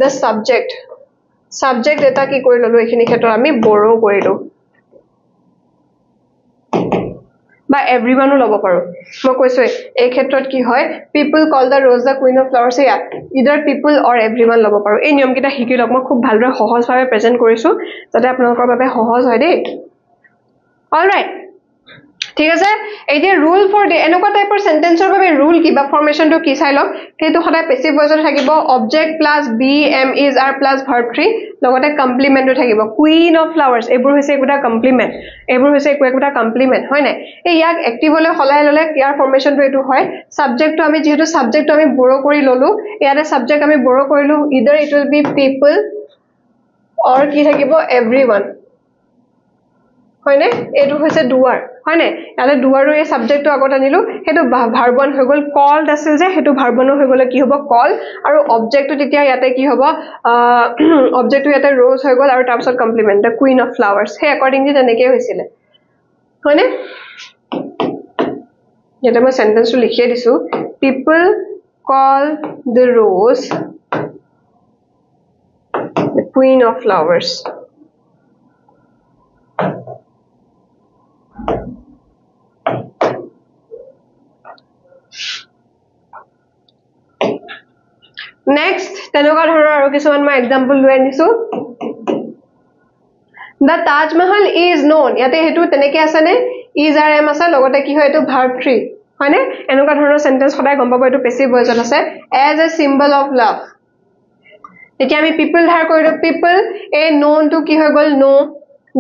the subject eta ki korilu ekhini khetor ami borrow korilu ba everyone o lobo paru mo koiso ei khetrot ki hoy people call the rose the queen of flowers ya either people or everyone lobo paru ei niyam kita hiki lok mo khub bhalore সহজ ভাবে প্ৰেজেন্ট কৰিছো যাতে আপোনালোকৰ বাবে সহজ হয় দেই all right ঠিক আছে এতিয়া rule for the এনেকুৱা টাইপৰ সেন্টেন্সৰ বাবে rule কি বা ফৰ্মেশনটো কি চাই লওক সেইটো সদায় পেসিভ ভয়েসত থাকিব object plus be am is are plus verb 3 লগতে কমপ্লিমেন্টটো থাকিব queen of flowers এবোৰ হৈছে একটা কমপ্লিমেন্ট এবোৰ হৈছে একটা কমপ্লিমেন্ট হয় নাই এই ইয়াক এক্টিভ হলে হলাই ললে ইয়াৰ ফৰ্মেশনটো এটো হয় সাবজেক্টটো আমি যেহেতু সাবজেক্টটো আমি বড়ো কৰি ললো ইয়াতে সাবজেক্ট আমি বড়ো কৰিলো either it will be people or কি থাকিব everyone হয় নে এটো হৈছে doer হয় নে ইয়াতে doer ৰ এই সাবজেক্টটো আগত আনিলো হেতু verb 1 হৈ গল called আছিল যে হেতু verb 1 হৈ গলে কি হ'ব call আৰু অবজেক্টটো তেতিয়া ইয়াতে কি হ'ব অবজেক্টটো ইয়াতে rose হৈ গল আৰু তাৰপিছত complement the queen of flowers হে accordingly তেনেকৈ হৈছিল হয় নে ইয়াতে মই সেন্টেন্সটো লিখিয়ে দিছো people call the rose the queen of flowers next তেনেকুৱা ধৰণৰ আৰু কিছুমান মই एग्जांपल লৈ আনিছো the Taj Mahal is known ইয়াতে হেতু তেনেকৈ আছে নে is are am আছে লগতে কি হয় এটো verb 3 হয় নে এনেকুৱা ধৰণৰ সেন্টেন্স সদায় গম পাব এটো পেসিভ ভয়েসত আছে as a symbol of love তেতিয়া আমি people ধাৰ কৰিলো people a known to কি হৈ গল no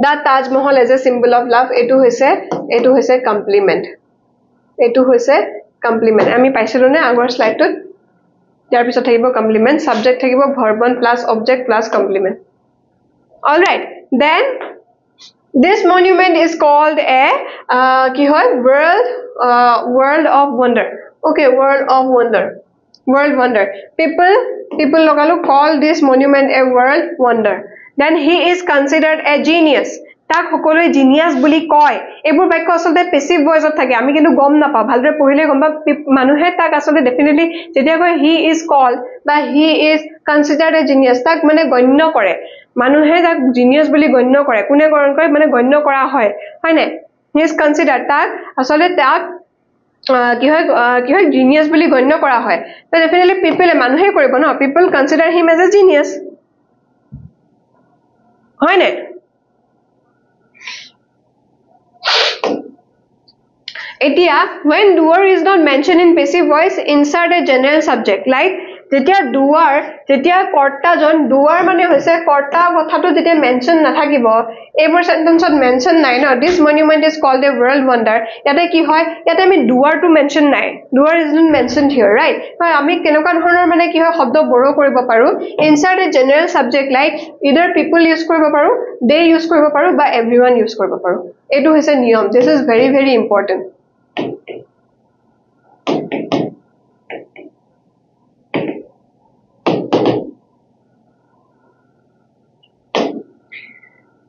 the Taj Mahal as a symbol of love এটো হৈছে কমপ্লিমেন্ট এটো হৈছে কমপ্লিমেন্ট আমি পাইছিলো নে আগৰ স্লাইডটোত ইয়াৰ পিছত থাকিব কমপ্লিমেন্ট সাবজেক্ট থাকিব verb 1 plus object plus complement all right then this monument is called a কি হয় world of wonder okay world wonder people লগালো call this monument a world wonder then he is considered a genius তাক সকলোৱে জিনিয়াস বুলি কয় এবোৰ বাক্য আসলে পেসিভ ভয়েসত থাকে আমি কিন্তু গম নাপাও ভালদৰে পঢ়িলে গম পা মানুহে তাক আসলে ডেফিনেটলি যেতিয়া কয় he is called বা he is considered a genius তাক মানে গণ্য কৰে মানুহে তাক জিনিয়াস বুলি গণ্য কৰে কোনে কৰণ কৰে মানে গণ্য কৰা হয় হয়নে he is considered তাক আসলে তাক কি হয় জিনিয়াস বুলি গণ্য কৰা হয় তো ডেফিনেটলি people মানুহে কৰিব ন people consider him as a genius হয়নে Etia, when doer is not mentioned in passive voice, insert a general subject. Like, যেতিয়া doer, যেতিয়া কৰ্তা জন doer মানে হৈছে কৰ্তা কথাটো যেতিয়া mention নাথাকিব, এইবোৰ sentenceত mention নাই ন, this monument is called a world wonder. ইয়াতে কি হয়, ইয়াতে আমি doer to mention নাই. Doer is not mentioned here, right? হয় আমি কেনেকুৱা ধৰণৰ মানে কি হয় শব্দ borrow কৰিব পাৰো, insert a general subject like either people use কৰিব পাৰো, they use কৰিব পাৰো বা everyone use কৰিব পাৰো. এইটো হৈছে নিয়ম. This is very very important.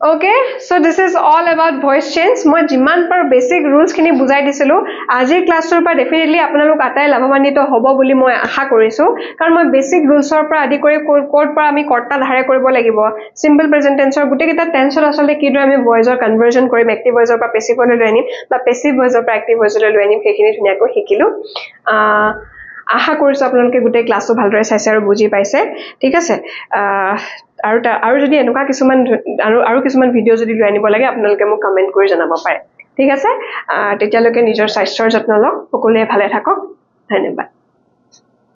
Okay, so this is all about voice change. মই যিমান পাৰ বেসিক rules খিনি বুজাই দিছিলো আজিৰ ক্লাছৰ পৰা ডেফিনেটলি আপোনালোক আটাই লাভৱান্বিত হ'ব বুলি মই আশা কৰিছো কাৰণ মই বেসিক rulesৰ পৰা আদি কৰি কোড পৰা আমি কৰ্তা ধাৰে কৰিব লাগিব সিম্পল প্ৰেজেন্ট টেন্সৰ গুটেকিটা টেন্সৰ আসলে কিদৰে আমি ভয়েসৰ কনভাৰ্জন কৰিম এক্টিভ ভয়েসৰ পৰা পেসিভ লৈ আনিম বা পেসিভ ভয়েসৰ পৰা এক্টিভ ভয়েসলৈ লৈ আনিম সেইখিনি ধুনিয়াকৈ শিকিলো আশা কৰিছো আপোনালোকে গুটে ক্লাছটো ভালদৰে চাইছে আৰু বুজি পাইছে ঠিক আছে আৰু যদি এনেকুৱা কিছুমান আৰু কিছুমান ভিডিও যদি লৈ আনিব লাগে আপোনালোকে মোক কমেন্ট কৰি জনাব পাৰে ঠিক আছে তেতিয়ালৈকে নিজৰ স্বাস্থ্যৰ যত্ন লওক সকলোৱে ভালে থাকক ধন্যবাদ